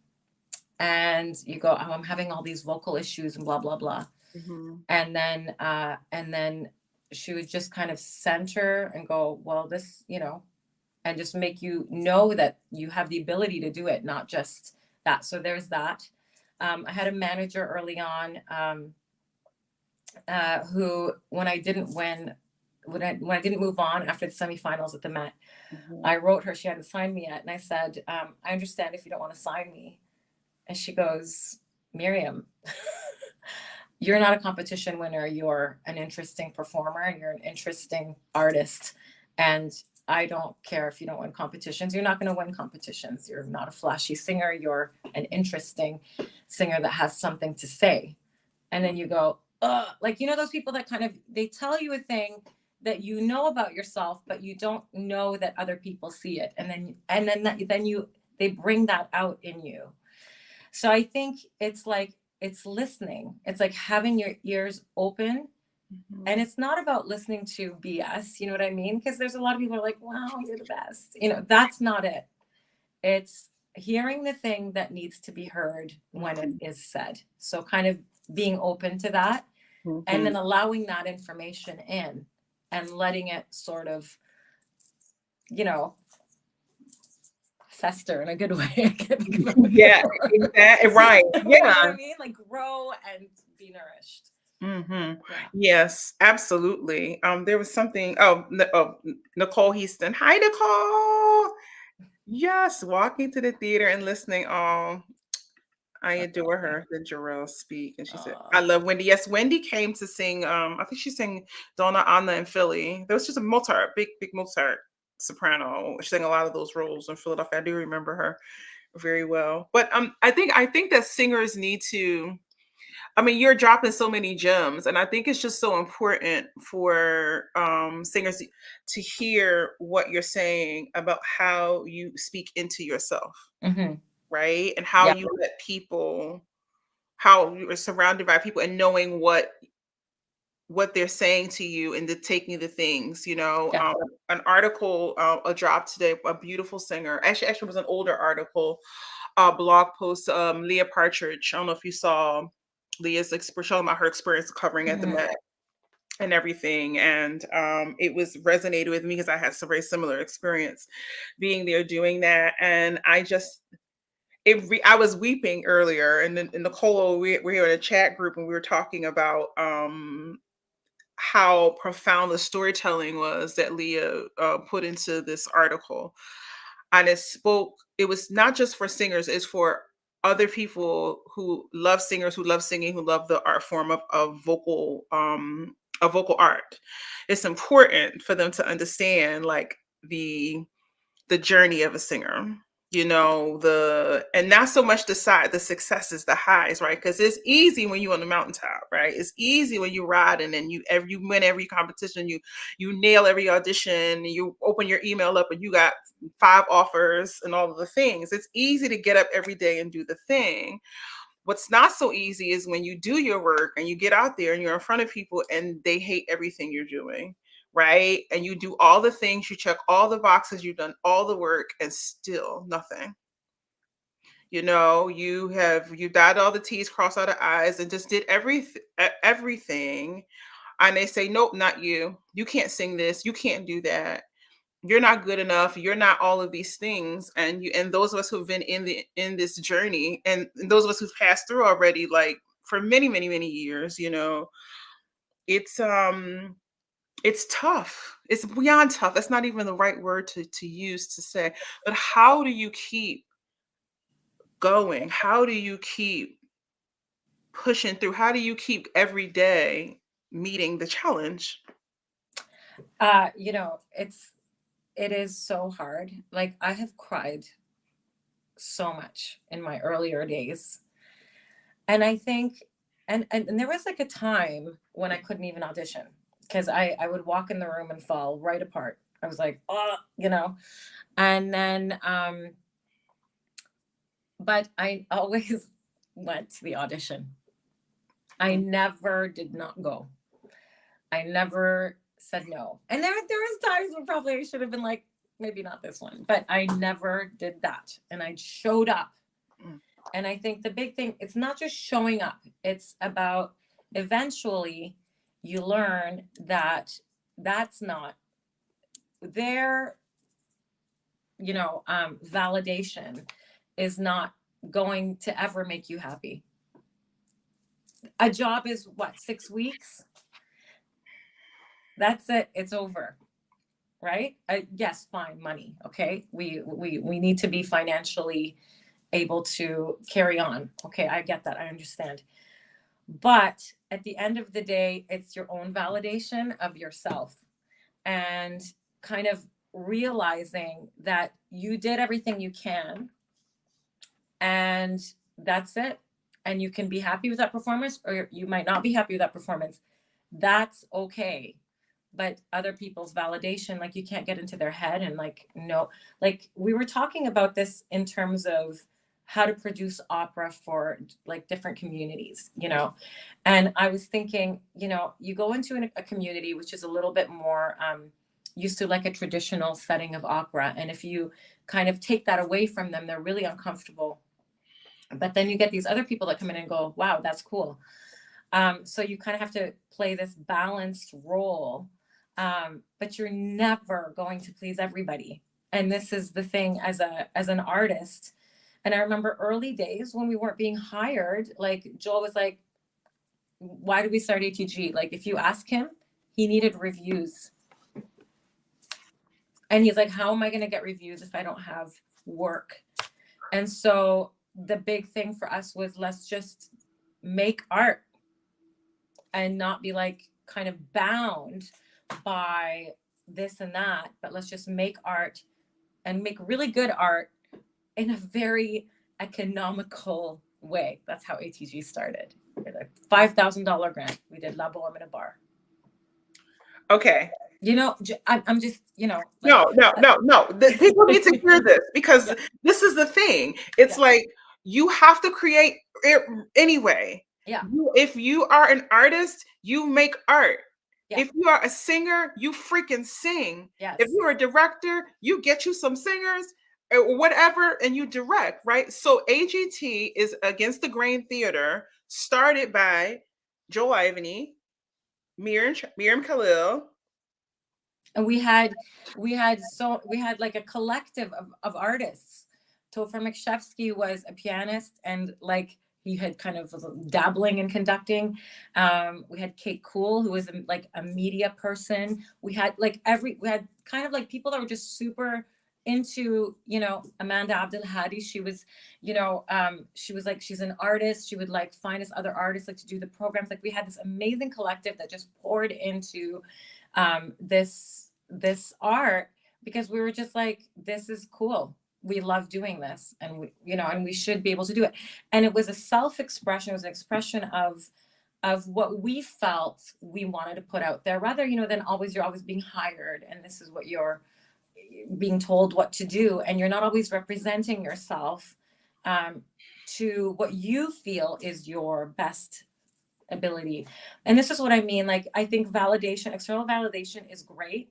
and you go, oh, I'm having all these vocal issues and blah, blah, blah. Mm-hmm. And then she would just kind of center and go, well, this, you know, and just make you know that you have the ability to do it, not just that. So there's that. I had a manager early on who, when I didn't win, when I didn't move on after the semifinals at the Met, I wrote her, she hadn't signed me yet. And I said, I understand if you don't want to sign me. And she goes, Miriam, you're not a competition winner. You're an interesting performer and you're an interesting artist. And I don't care if you don't win competitions. You're not going to win competitions. You're not a flashy singer. You're an interesting singer that has something to say. And then you go, ugh. Like, you know, those people that kind of, they tell you a thing that you know about yourself, but you don't know that other people see it. They bring that out in you. So I think it's like, it's listening. It's like having your ears open. And it's not about listening to BS, you know what I mean? Because there's a lot of people who are like, wow, you're the best. You know, that's not it. It's hearing the thing that needs to be heard when it Mhm. is said. So kind of being open to that, and Mhm. then allowing that information in and letting it sort of, you know, fester in a good way. I can't think of a better Yeah, word. exactly. Right. You know Yeah. what I mean? Like grow and be nourished. Mhm. Yeah. Yes, absolutely. There was something. Nicole Heaston. Hi, Nicole. Yes, walking to the theater and listening. Oh, I adore her. The Jarrell speak, and she said, "I Uh, love Wendy." Yes, Wendy came to sing. I think she sang Donna Anna in Philly. There was just a Mozart, big Mozart soprano. She sang a lot of those roles in Philadelphia. I do remember her very well. But I think that singers need to. I mean, you're dropping so many gems, and I think it's just so important for singers to hear what you're saying about how you speak into yourself, mhm. right? And how Yeah. you let people, how you're surrounded by people, and knowing what they're saying to you, and the taking the things, Yeah. an article, a drop today, a beautiful singer. Actually, it was an older article, blog post. Leah Partridge. I don't know if you saw Leah's showing about her experience covering at the Mhm. Met and everything, and it was resonated with me because I had some very similar experience being there doing that, and I was weeping earlier, and then Nicole, we were in a chat group and we were talking about how profound the storytelling was that Leah put into this article. And it was not just for singers, it's for other people who love singers, who love singing, who love the art form of vocal art. It's important for them to understand like the the journey of a singer, and not so much the successes, the highs, right? Because it's easy when you're on the mountaintop, right? It's easy when you ride, and then you win every competition, you nail every audition, you open your email up and you got 5 offers and all of the things. It's easy to get up every day and do the thing. What's not so easy is when you do your work and you get out there and you're in front of people and they hate everything you're doing, right? And you do all the things, you check all the boxes, you've done all the work, and still nothing. You dotted all the T's, crossed all the I's, and just did everything. And they say, nope, not you. You can't sing this. You can't do that. You're not good enough. You're not all of these things. And those of us who've been in this journey, and those of us who've passed through already, like for many, many, many years, it's it's tough. It's beyond tough. That's not even the right word to use to say. But how do you keep going? How do you keep pushing through? How do you keep every day meeting the challenge? It is so hard. Like I have cried so much in my earlier days. And I think and there was like a time when I couldn't even audition because I would walk in the room and fall right apart. I was like, oh, And then but I always went to the audition. I Mm. never did not go. I never said no. And there was times where probably I should have been like, maybe not this one, but I never did that. And I showed up. Mm. And I think the big thing, it's not just showing up. It's about eventually you learn that that's not their, validation is not going to ever make you happy. A job is what, 6 weeks? That's it. It's over. Right? Yes, fine, money. Okay, we need to be financially able to carry on. Okay, I get that. I understand. But at the end of the day, it's your own validation of yourself and kind of realizing that you did everything you can and that's it. And you can be happy with that performance or you might not be happy with that performance. That's okay. But other people's validation, like you can't get into their head and like, no, like we were talking about this in terms of how to produce opera for like different communities, and I was thinking, you go into a community which is a little bit more used to like a traditional setting of opera. And if you kind of take that away from them, they're really uncomfortable. But then you get these other people that come in and go, wow, that's cool. So you kind of have to play this balanced role, but you're never going to please everybody. And this is the thing as an artist. And I remember early days when we weren't being hired, like Joel was like, why did we start ATG? Like if you ask him, he needed reviews. And he's like, how am I going to get reviews if I don't have work? And so the big thing for us was, let's just make art and not be like kind of bound by this and that, but let's just make art and make really good art in a very economical way. That's how ATG started. A $5,000 grant. We did La Boheme in a bar. Okay. You know, I'm just, you know. Like, no. People need to hear this, because this is the thing. It's like, you have to create it anyway. Yeah. If you are an artist, you make art. Yeah. If you are a singer, you freaking sing. Yes. If you're a director, you get you some singers or whatever and you direct, right? So AGT is Against the Grain Theater, started by Joel Ivany, Miriam Khalil. And we had like a collective of artists. Topher McShevsky was a pianist, and like he had kind of dabbling in conducting. We had Kate Cool, who was like a media person. We had kind of like people that were just super into, you know, Amanda Abdelhadi. She was, you know, she was like, she's an artist. She would like find us other artists like to do the programs. Like we had this amazing collective that just poured into this art, because we were just like, this is cool. We love doing this, and we, you know, and we should be able to do it. And it was a self-expression. It was an expression of what we felt we wanted to put out there, rather, you know, than you're always being hired and this is what you're being told what to do, and you're not always representing yourself to what you feel is your best ability. And this is what I mean. Like, I think validation, external validation is great,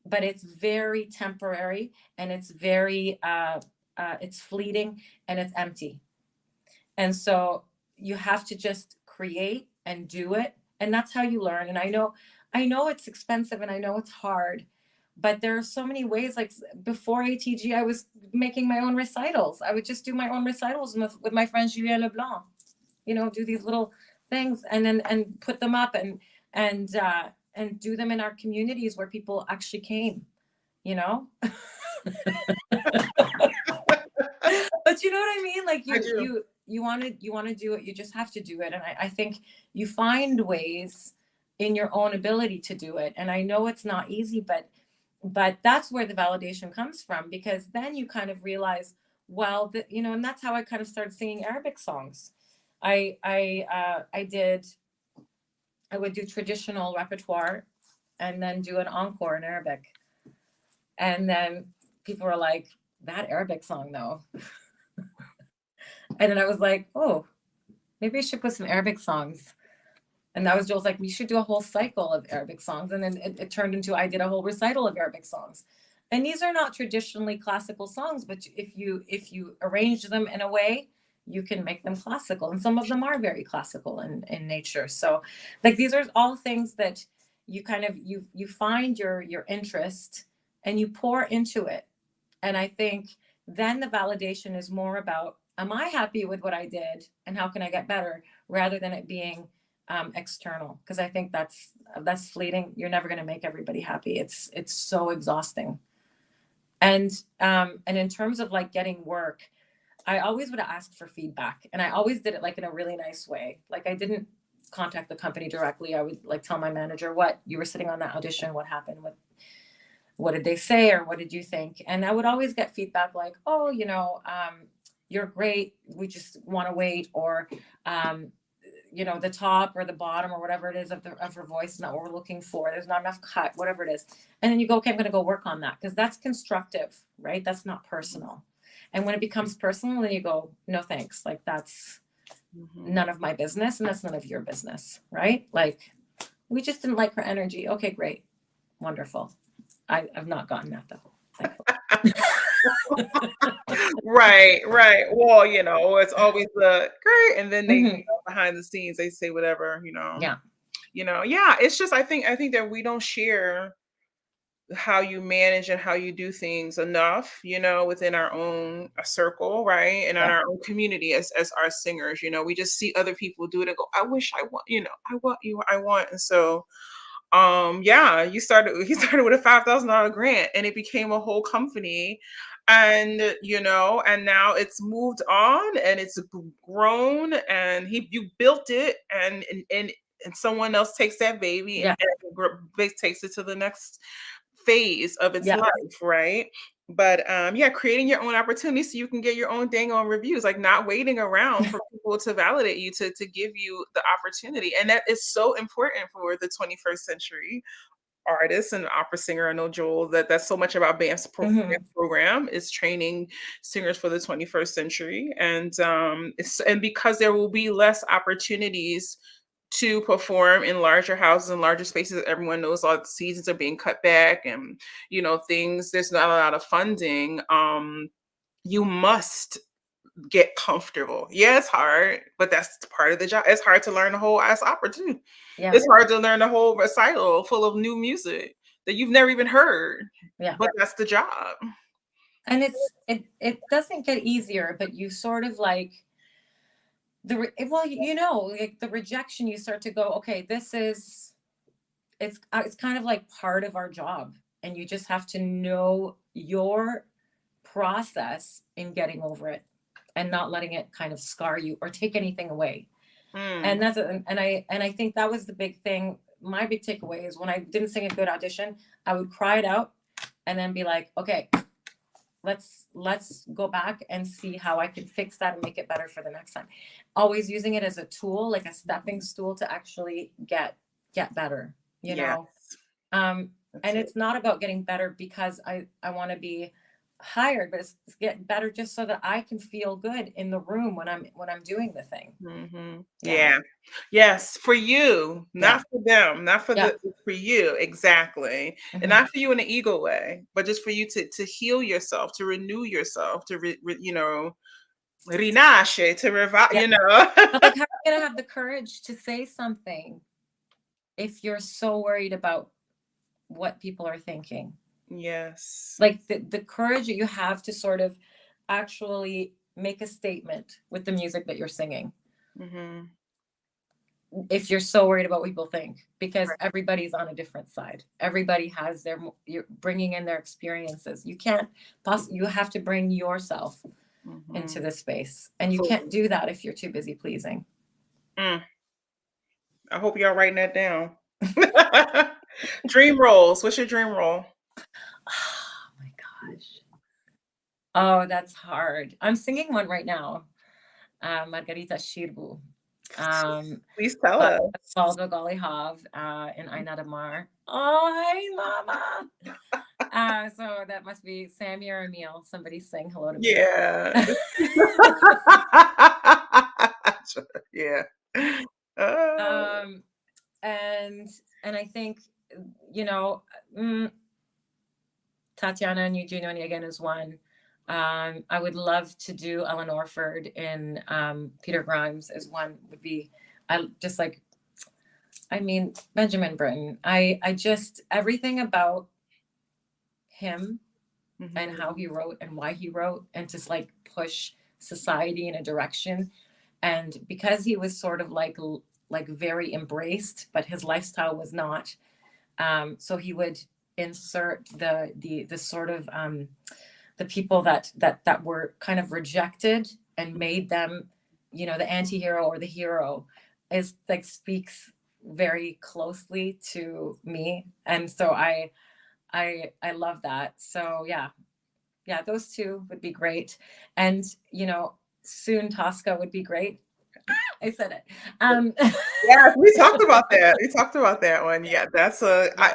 but it's very temporary, and it's very, it's fleeting, and it's empty. And so you have to just create and do it. And that's how you learn. And I know it's expensive, and I know it's hard, but there are so many ways. Like before ATG, I was making my own recitals. I would just do my own recitals with my friend Julien Leblanc, you know, do these little things and put them up and do them in our communities where people actually came, you know. But you know what I mean? Like you want to do it, you just have to do it. And I think you find ways in your own ability to do it. And I know it's not easy, but that's where the validation comes from, because then you kind of realize, well, you know, and that's how I kind of started singing Arabic songs. I would do traditional repertoire and then do an encore in Arabic. And then people were like, that Arabic song though. And then I was like, oh, maybe I should put some Arabic songs. And that was Joel's like, we should do a whole cycle of Arabic songs. And then it turned into, I did a whole recital of Arabic songs. And these are not traditionally classical songs, but if you arrange them in a way, you can make them classical. And some of them are very classical in nature. So like, these are all things that you kind of, you find your interest and you pour into it. And I think then the validation is more about, am I happy with what I did and how can I get better, rather than it being external? Because I think that's fleeting. You're never going to make everybody happy. It's so exhausting. And in terms of like getting work, I always would ask for feedback, and I always did it like in a really nice way. Like I didn't contact the company directly. I would like tell my manager, what you were sitting on that audition, what happened, what did they say, or what did you think? And I would always get feedback like, oh, you know, you're great, we just want to wait, or you know, the top or the bottom or whatever it is of her voice is not what we're looking for. There's not enough cut, whatever it is. And then you go, okay, I'm going to go work on that, because that's constructive, right? That's not personal. And when it becomes personal, then you go, no, thanks. Like that's none of my business, and that's none of your business, right? Like, we just didn't like her energy. Okay, great. Wonderful. I've not gotten that though. Right, right. Well, it's always the great, and then they, Hmm. behind the scenes, they say whatever, Yeah. Yeah, it's just I think that we don't share how you manage and how you do things enough, within our own circle, right? And in Yeah. our own community as our singers, we just see other people do it and go, I wish I want, I want you, I want. And so yeah, he started with a $5,000 grant and it became a whole company. And and now it's moved on and it's grown, and you built it, and someone else takes that baby Yeah. and takes it to the next phase of its Yeah. life, right? But yeah, creating your own opportunity so you can get your own dang on reviews, like not waiting around for people to validate you, to give you the opportunity. And that is so important for the 21st century artist and opera singer. I know Joel, that's so much about Hmm. program is training singers for the 21st century. And and because there will be less opportunities to perform in larger houses and larger spaces, everyone knows all the seasons are being cut back, and things, there's not a lot of funding. You must get comfortable. Yeah, it's hard, but that's part of the job. It's hard to learn the whole ass opera too. Yeah. It's hard to learn the whole recital full of new music that you've never even heard. Yeah. But that's the job. And it doesn't get easier, but you sort of like well, like the rejection, you start to go, okay, this is it's kind of like part of our job, and you just have to know your process in getting over it and not letting it kind of scar you or take anything away. Mm. And I think that was the big thing. My big takeaway is when I didn't sing a good audition, I would cry it out and then be like, okay, let's go back and see how I can fix that and make it better for the next time. Always using it as a tool, like a stepping stool to actually get better, Yes, um that's and it. it's not about getting better because I want to be hired, but it's getting better just so that I can feel good in the room when I'm doing the thing. Yeah. Yeah. Yes, for you, Yeah. not for them, not for Yeah. for you, exactly. And Hmm. not for you in an ego way, but just for you to heal yourself, to renew yourself, to rinasce, to revive, Yeah. But like, how are you gonna have the courage to say something if you're so worried about what people are thinking? Yes. Like the courage that you have to sort of actually make a statement with the music that you're singing, Mhm. if you're so worried about what people think, because Right. everybody's on a different side. Everybody has you're bringing in their experiences. You can't you have to bring yourself into Mhm. the space, and you can't Fully. do that if you're too busy pleasing. Mm. I hope y'all writing that down. Dream roles. What's your dream role? Oh my gosh. Oh, that's hard. I'm singing one right now. Margarita Shirbu. Um, Please tell but us. Salva Golijov in Aina Damar. Oh, hey, mama. So that must be Sammy or Emil. Somebody saying hello to me. Yeah. Yeah. Oh. um, and I think, you know, mm, Tatiana and Eugene again is one. I would love to do Ellen Orford in Peter Grimes as one. Would be, I just like, I mean, Benjamin Britten. I just, everything about him and Mhm. how he wrote and why he wrote, and just like push society in a direction. And because he was sort of like very embraced, but his lifestyle was not. So he would insert the sort of the people that were kind of rejected and made them, the anti-hero or the hero, is like speaks very closely to me. And so I love that. So yeah, those two would be great. And soon Tosca would be great. I said it. Yes, we talked about that. We talked about that one. Yeah, that's a Yeah.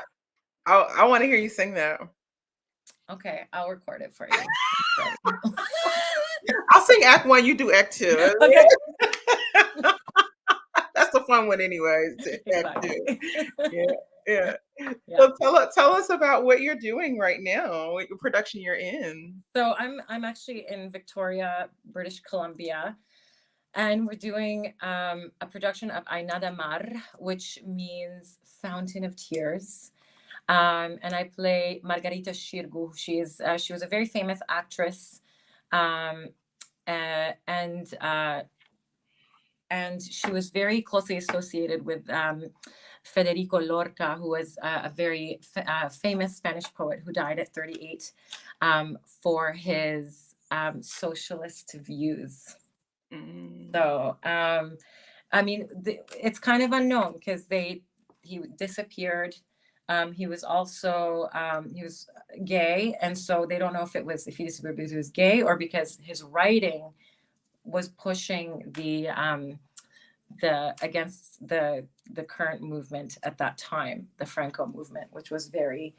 I want to hear you sing that. Okay, I'll record it for you. Ready. I'll sing act one, you do act two. Okay. That's the fun one anyway. Act two. Exactly. Yeah. Yeah. Yeah. So tell us about what you're doing right now, what your production you're in. So I'm actually in Victoria, British Columbia, and we're doing a production of Aina da Mar, which means Fountain of Tears. And I play Margarita Shirgu. She was a very famous actress, um, and and she was very closely associated with Federico Lorca, who was a very famous Spanish poet who died at 38 for his socialist views. Mm. So, I mean, it's kind of unknown because he disappeared. He was also he was gay, and so they don't know if he disappeared because he was gay or because his writing was pushing the against the current movement at that time, the Franco movement, which was very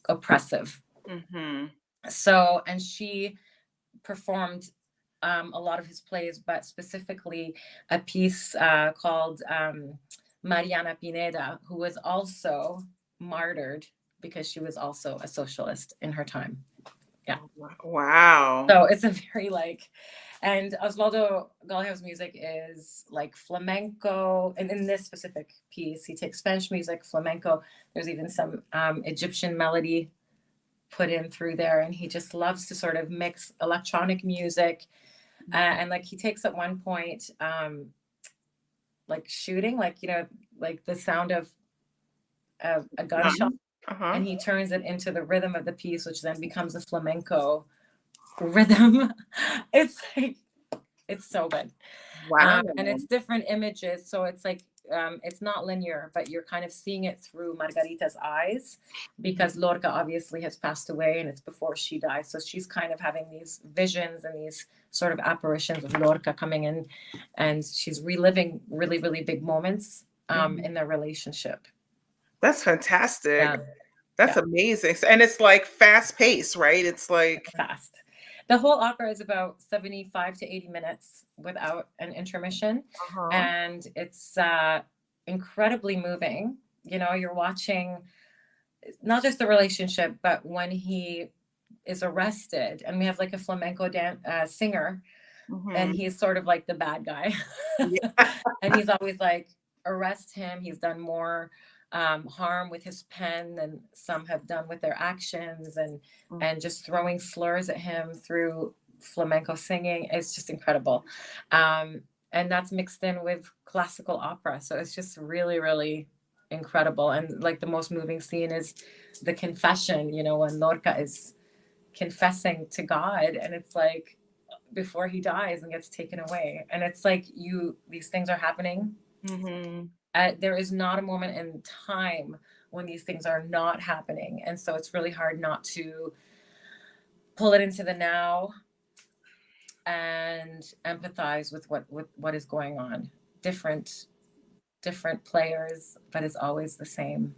oppressive. Mm-hmm. So, and she performed a lot of his plays, but specifically a piece called Mariana Pineda, who was also martyred because she was also a socialist in her time. Yeah. Wow. So it's a very and Osvaldo Golijov's music is like flamenco. And in this specific piece, he takes Spanish music, flamenco. There's even some Egyptian melody put in through there. And he just loves to sort of mix electronic music. And like he takes at one point, like shooting, like the sound of a gunshot. Uh-huh. And he turns it into the rhythm of the piece, which then becomes a flamenco rhythm. It's like, it's so good. Wow. And it's different images. So it's like, it's not linear, but you're kind of seeing it through Margarita's eyes because Lorca obviously has passed away and it's before she dies. So she's kind of having these visions and these sort of apparitions of Lorca coming in, and she's reliving really, really big moments in their relationship. That's fantastic. Yeah. That's amazing. And it's like fast paced, right? It's like fast. The whole opera is about 75 to 80 minutes without an intermission. And it's incredibly moving. You know, you're watching not just the relationship, but when he is arrested, and we have like a flamenco singer, and he's sort of like the bad guy. And he's always like, arrest him. He's done more harm with his pen than some have done with their actions, and just throwing slurs at him through flamenco singing is just incredible. And that's mixed in with classical opera. So it's just really, really incredible. And like the most moving scene is the confession, you know, when Lorca is confessing to God, and it's like before he dies and gets taken away. And it's like these things are happening. There is not a moment in time when these things are not happening. And so it's really hard not to pull it into the now and empathize with what is going on. Different players, but it's always the same.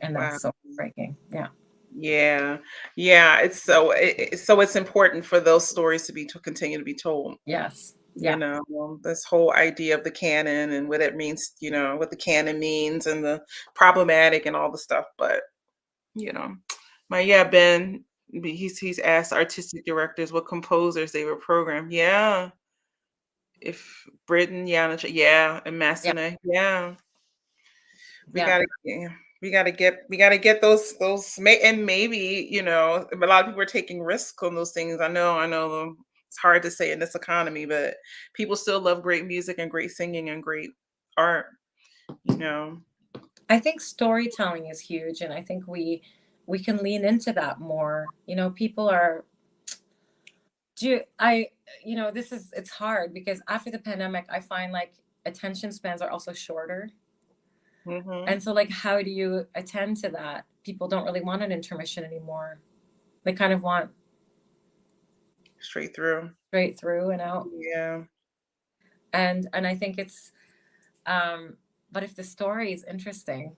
And that's so breaking. Yeah. Yeah. Yeah. It's important for those stories to continue to be told. Yes. You Yeah. know, this whole idea of the canon and what it means, you know, what the canon means and the problematic and all the stuff. But, you know, Ben, he's asked artistic directors what composers they would program. Yeah. If Britain, yeah, and Yeah. Massenet, yeah. We Yeah. gotta yeah, we gotta get those and maybe, you know, a lot of people are taking risks on those things. I know it's hard to say in this economy, but people still love great music and great singing and great art, you know. I think storytelling is huge, and I think we can lean into that more. You know, people are it's hard because after the pandemic, I find like attention spans are also shorter. And so like how do you attend to that? People don't really want an intermission anymore. They kind of want Straight through. and out. Yeah. And I think it's but if the story is interesting,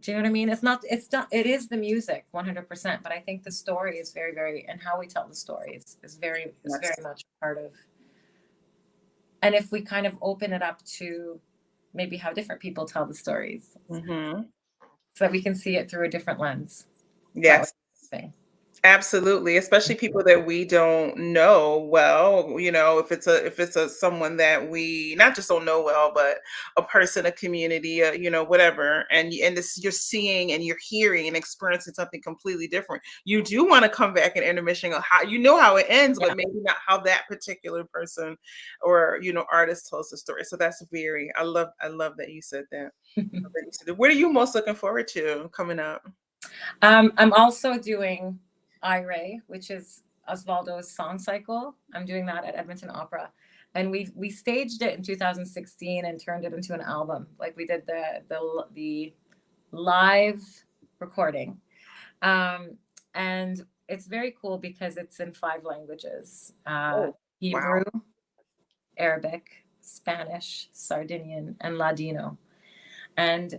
do you know what I mean? It is the music 100%, but I think the story is very, very, and how we tell the stories is very much part of. And if we kind of open it up to maybe how different people tell the stories, Mm-hmm. so that we can see it through a different lens. That was Yes. the thing. Absolutely, especially people that we don't know well, if it's a someone that we not just don't know well, but a person, a community, whatever, and this you're seeing and you're hearing and experiencing something completely different. You do want to come back and intermission of how how it ends, Yeah. but maybe not how that particular person or artist tells the story. So that's I love that you said that. That you said that. What are you most looking forward to coming up? I'm also doing Ire, which is Osvaldo's song cycle. I'm doing that at Edmonton Opera, and we staged it in 2016 and turned it into an album. Like we did the live recording, and it's very cool because it's in 5 languages: Oh, Hebrew, wow. Arabic, Spanish, Sardinian, and Ladino. And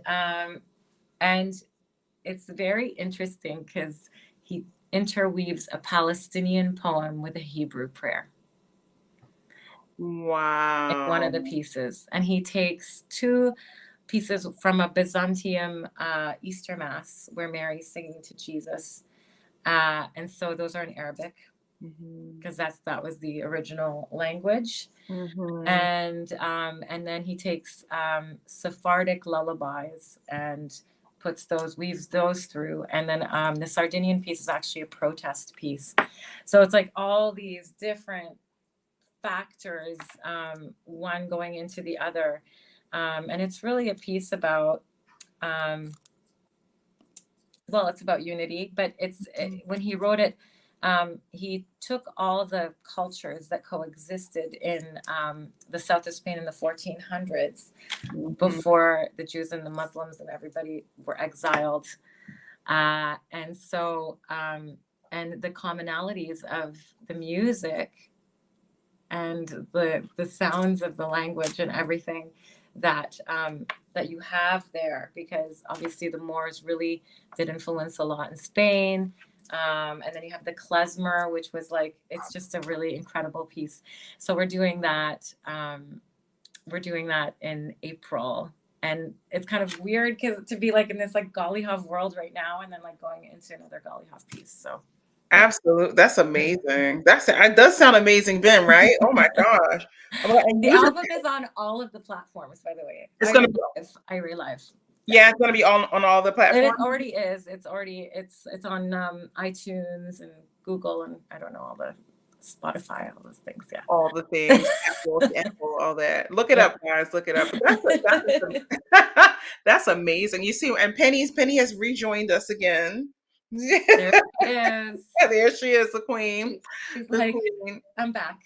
it's very interesting because he interweaves a Palestinian poem with a Hebrew prayer in one Wow. of the pieces. And he takes 2 pieces from a Byzantium Easter Mass where Mary's singing to Jesus. And so those are in Arabic Mhm. because that was the original language. Mhm. And then he takes Sephardic lullabies and weaves those through. And then the Sardinian piece is actually a protest piece. So it's like all these different factors, one going into the other. And it's really a piece about, well, it's about unity, but when he wrote it, he took all the cultures that coexisted in the south of Spain in the 1400s Mhm. before the Jews and the Muslims and everybody were exiled. And so, and the commonalities of the music and the sounds of the language and everything that you have there, because obviously the Moors really did influence a lot in Spain. And then you have the klezmer, which was like, it's just a really incredible piece. So we're doing that. We're doing that in April. And it's kind of weird because to be like in this like Golijov world right now, and then like going into another Golijov piece. So yeah. Absolutely. That's amazing. It does sound amazing, Ben, right? Oh my gosh. And The use album is on all of the platforms, by the way. it's gonna be I realize. Yeah. yeah, it's gonna be on all the It platforms. already is. It's on iTunes and Google and I don't know, all the Spotify, all those things. Yeah. All the things, Apple, all that. Look it Yeah. up, guys. Look it up. But that's amazing. You see, and Penny has rejoined us again. There it is. There she is, the queen. She's The like, queen. I'm back.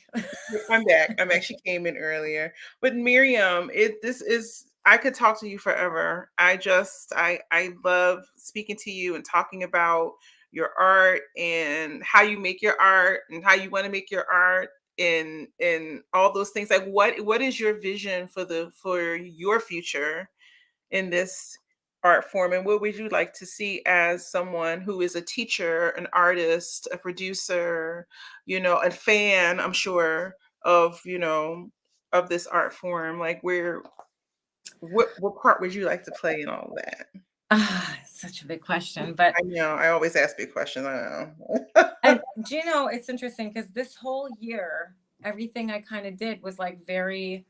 I'm back. She came in earlier. But Miriam, this is I could talk to you forever. I love speaking to you and talking about your art and how you make your art and how you want to make your art and all those things. Like what is your vision for your future in this art form, and what would you like to see as someone who is a teacher, an artist, a producer, a fan, I'm sure, of of this art form? Like what part would you like to play in all of that? Such a big question, but I know I always ask big questions, I know. and do you know it's interesting because this whole year, everything I kind of did was like very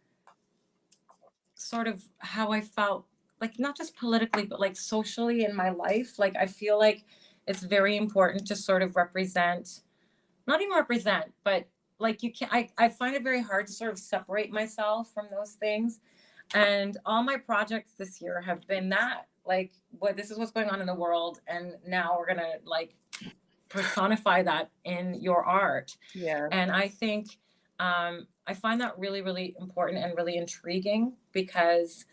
sort of how I felt, like not just politically, but like socially in my life. Like I feel like it's very important to sort of represent, not even represent, but like you can I find it very hard to sort of separate myself from those things. And all my projects this year have been that. Like what this is what's going on in the world. And now we're gonna like personify that in your art. Yeah. And I think I find that really, really important and really intriguing because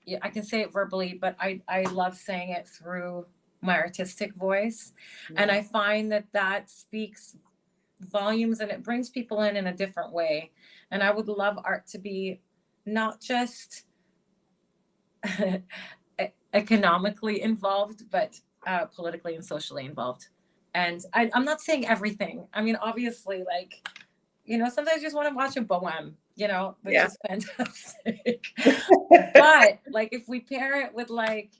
yeah, I can say it verbally, but I love saying it through my artistic voice. And Yeah. I find that speaks volumes and it brings people in a different way. And I would love art to be not just economically involved, but politically and socially involved. And I'm not saying everything. I mean, obviously, like, sometimes you just want to watch a poem which is fantastic. But like if we pair it with like,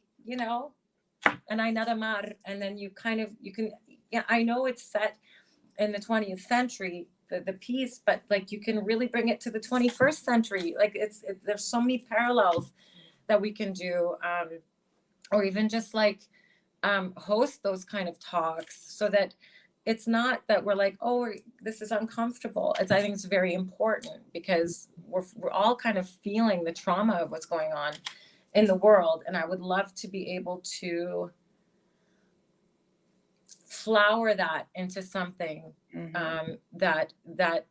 an Ay Nada Mar, and then you can, I know it's set in the 20th century, the piece, but like you can really bring it to the 21st century. Like there's so many parallels that we can do, or even just like host those kind of talks, so that it's not that we're like, oh, this is uncomfortable. I think it's very important, because we're all kind of feeling the trauma of what's going on in the world. And I would love to be able to flower that into something that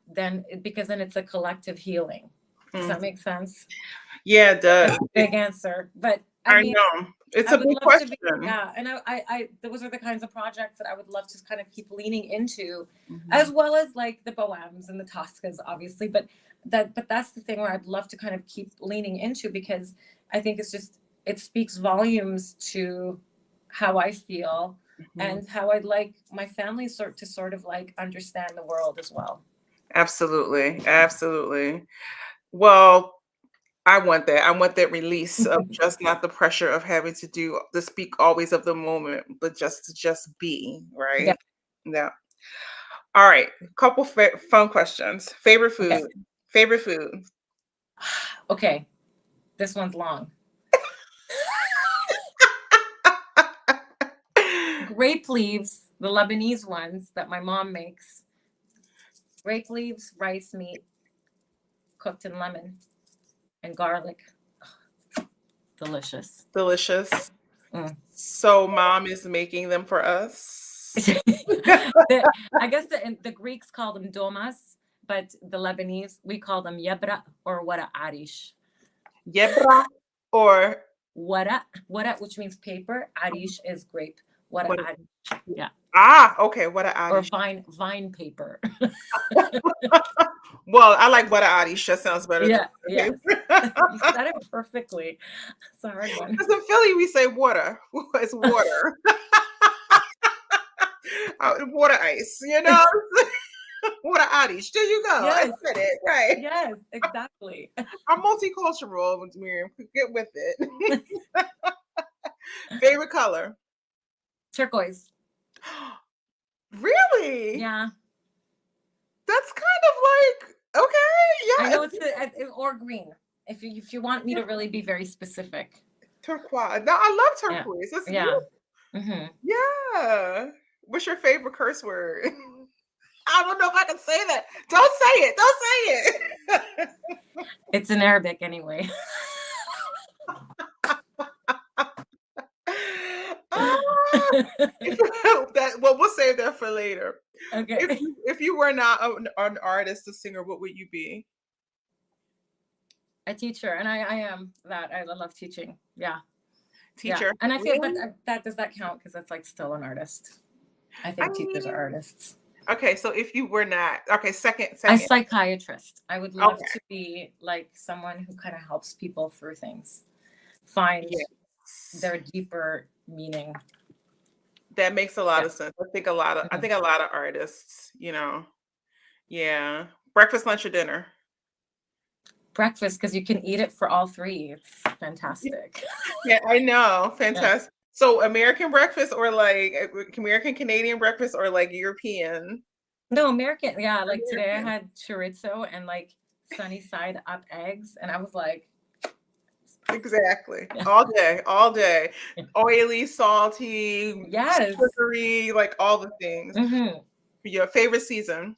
then, because then it's a collective healing. Does that make sense? Yeah, it does. Big answer, but I know it's a big question. And I those are the kinds of projects that I would love to kind of keep leaning into, as well as like the Bohèmes and the Toscas, obviously. But that's the thing where I'd love to kind of keep leaning into, because I think it speaks volumes to how I feel and how I'd like my family to sort of like understand the world as well. Absolutely. Well, I want that. I want that release of just not the pressure of having to speak always of the moment, but just be, right? Yeah. All right. Couple fun questions. Favorite food. Okay. This one's long. Grape leaves, the Lebanese ones that my mom makes. Grape leaves, rice meat, cooked in lemon and garlic. Delicious. So mom is making them for us. I guess the Greeks call them domas, but the Lebanese, we call them yebra or wara arish. Yebra or wara, which means paper. Arish is grape. Wara arish. Yeah. Ah, okay. Wara arish. Or vine paper. Well, I like wara arish. That sounds better. Yeah. Yes. You said it perfectly. It's a hard one. Because in Philly we say water. It's water. Water ice. Water arish. There you go. Yes. I said it right. Yes, exactly. I'm multicultural, Miriam. Get with it. Favorite color? Turquoise. Really? Yeah. That's kind of like, okay, yeah. I know it's or green. If you want me to really be very specific. Turquoise. No, I love turquoise. That's beautiful. Yeah. What's your favorite curse word? I don't know if I can say that. Don't say it. It's in Arabic anyway. Well, we'll save that for later. Okay. If you were not an artist, a singer, what would you be? A teacher, and I am that. I love teaching. Yeah. Teacher. Yeah. And I feel, but that does that count? Because that's like still an artist. I think teachers are artists. Okay, so if you were not, second. A psychiatrist. I would love to be like someone who kind of helps people through things, find their deeper meaning. That makes a lot of sense. I think a lot of artists, yeah. Breakfast, lunch, or dinner? Breakfast, because you can eat it for all three. It's fantastic. Yeah, I know. Fantastic. Yeah. So American breakfast, or like American Canadian breakfast, or like European? No, American. Yeah, like American. Today I had chorizo and like sunny side up eggs, and I was like, exactly. Yeah. All day. Yeah. Oily, salty, sugary, like all the things. Your favorite season?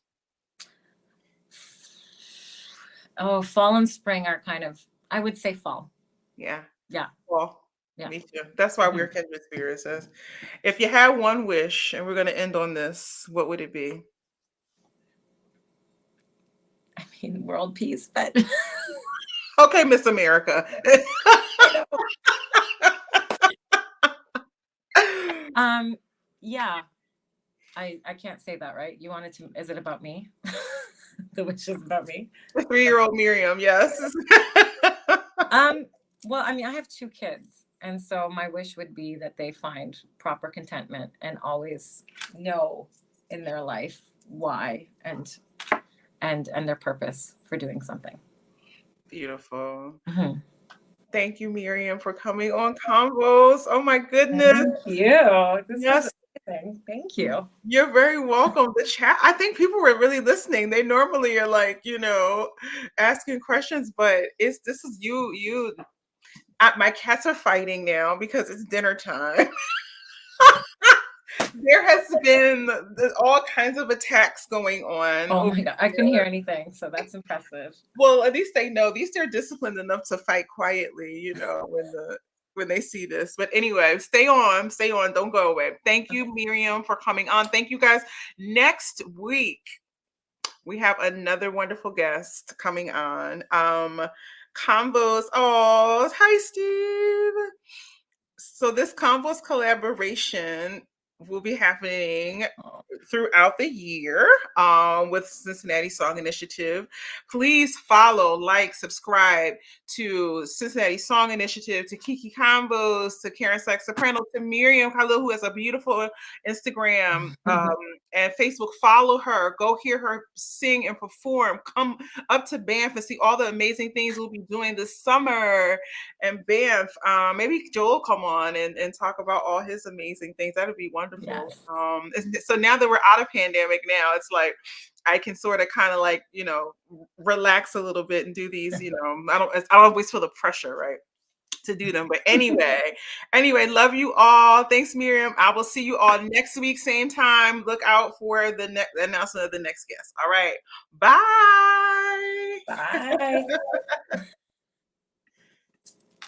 Oh, fall and spring are kind of, I would say fall. Yeah. Yeah. Fall. Yeah. Me too. That's why we're kindred spirits. If you had one wish, and we're going to end on this, what would it be? I mean, world peace, but. Okay, Miss America. Yeah. I can't say that, right? You wanted to, is it about me? The wish is about me. The 3-year-old Miriam, yes. Well, I mean, I have 2 kids, and so my wish would be that they find proper contentment and always know in their life why and their purpose for doing something. beautiful. Mhm. Thank you, Miriam, for coming on Convos. Oh my goodness. Thank you. This was Yes, amazing. Thank you. you're very welcome. The chat, I think people were really listening. They normally are like, asking questions, but this is you. My cats are fighting now because it's dinner time. There has been all kinds of attacks going on Oh over my God. I couldn't hear anything. So that's impressive. Well, at least they know. At least they're disciplined enough to fight quietly, when they see this. But anyway, stay on, don't go away. Thank you, Miriam, for coming on. Thank you guys. Next week, we have another wonderful guest coming on. Combos. Oh, hi, Steve. So this Combos collaboration will be happening throughout the year with Cincinnati Song Initiative. Please follow, like, subscribe to Cincinnati Song Initiative, to Kiki Combos, to Karen Sax Soprano, to Miriam Khalil, who has a beautiful Instagram and Facebook. Follow her. Go hear her sing and perform. Come up to Banff and see all the amazing things we'll be doing this summer. And Banff, maybe Joel come on and talk about all his amazing things. That would be wonderful. Yes. So now that we're out of pandemic now, it's like I can sort of kind of like, relax a little bit and do these, I don't always feel the pressure, right, to do them. But anyway, love you all. Thanks, Miriam. I will see you all next week, same time. Look out for the next announcement of the next guest. All right. Bye. Bye.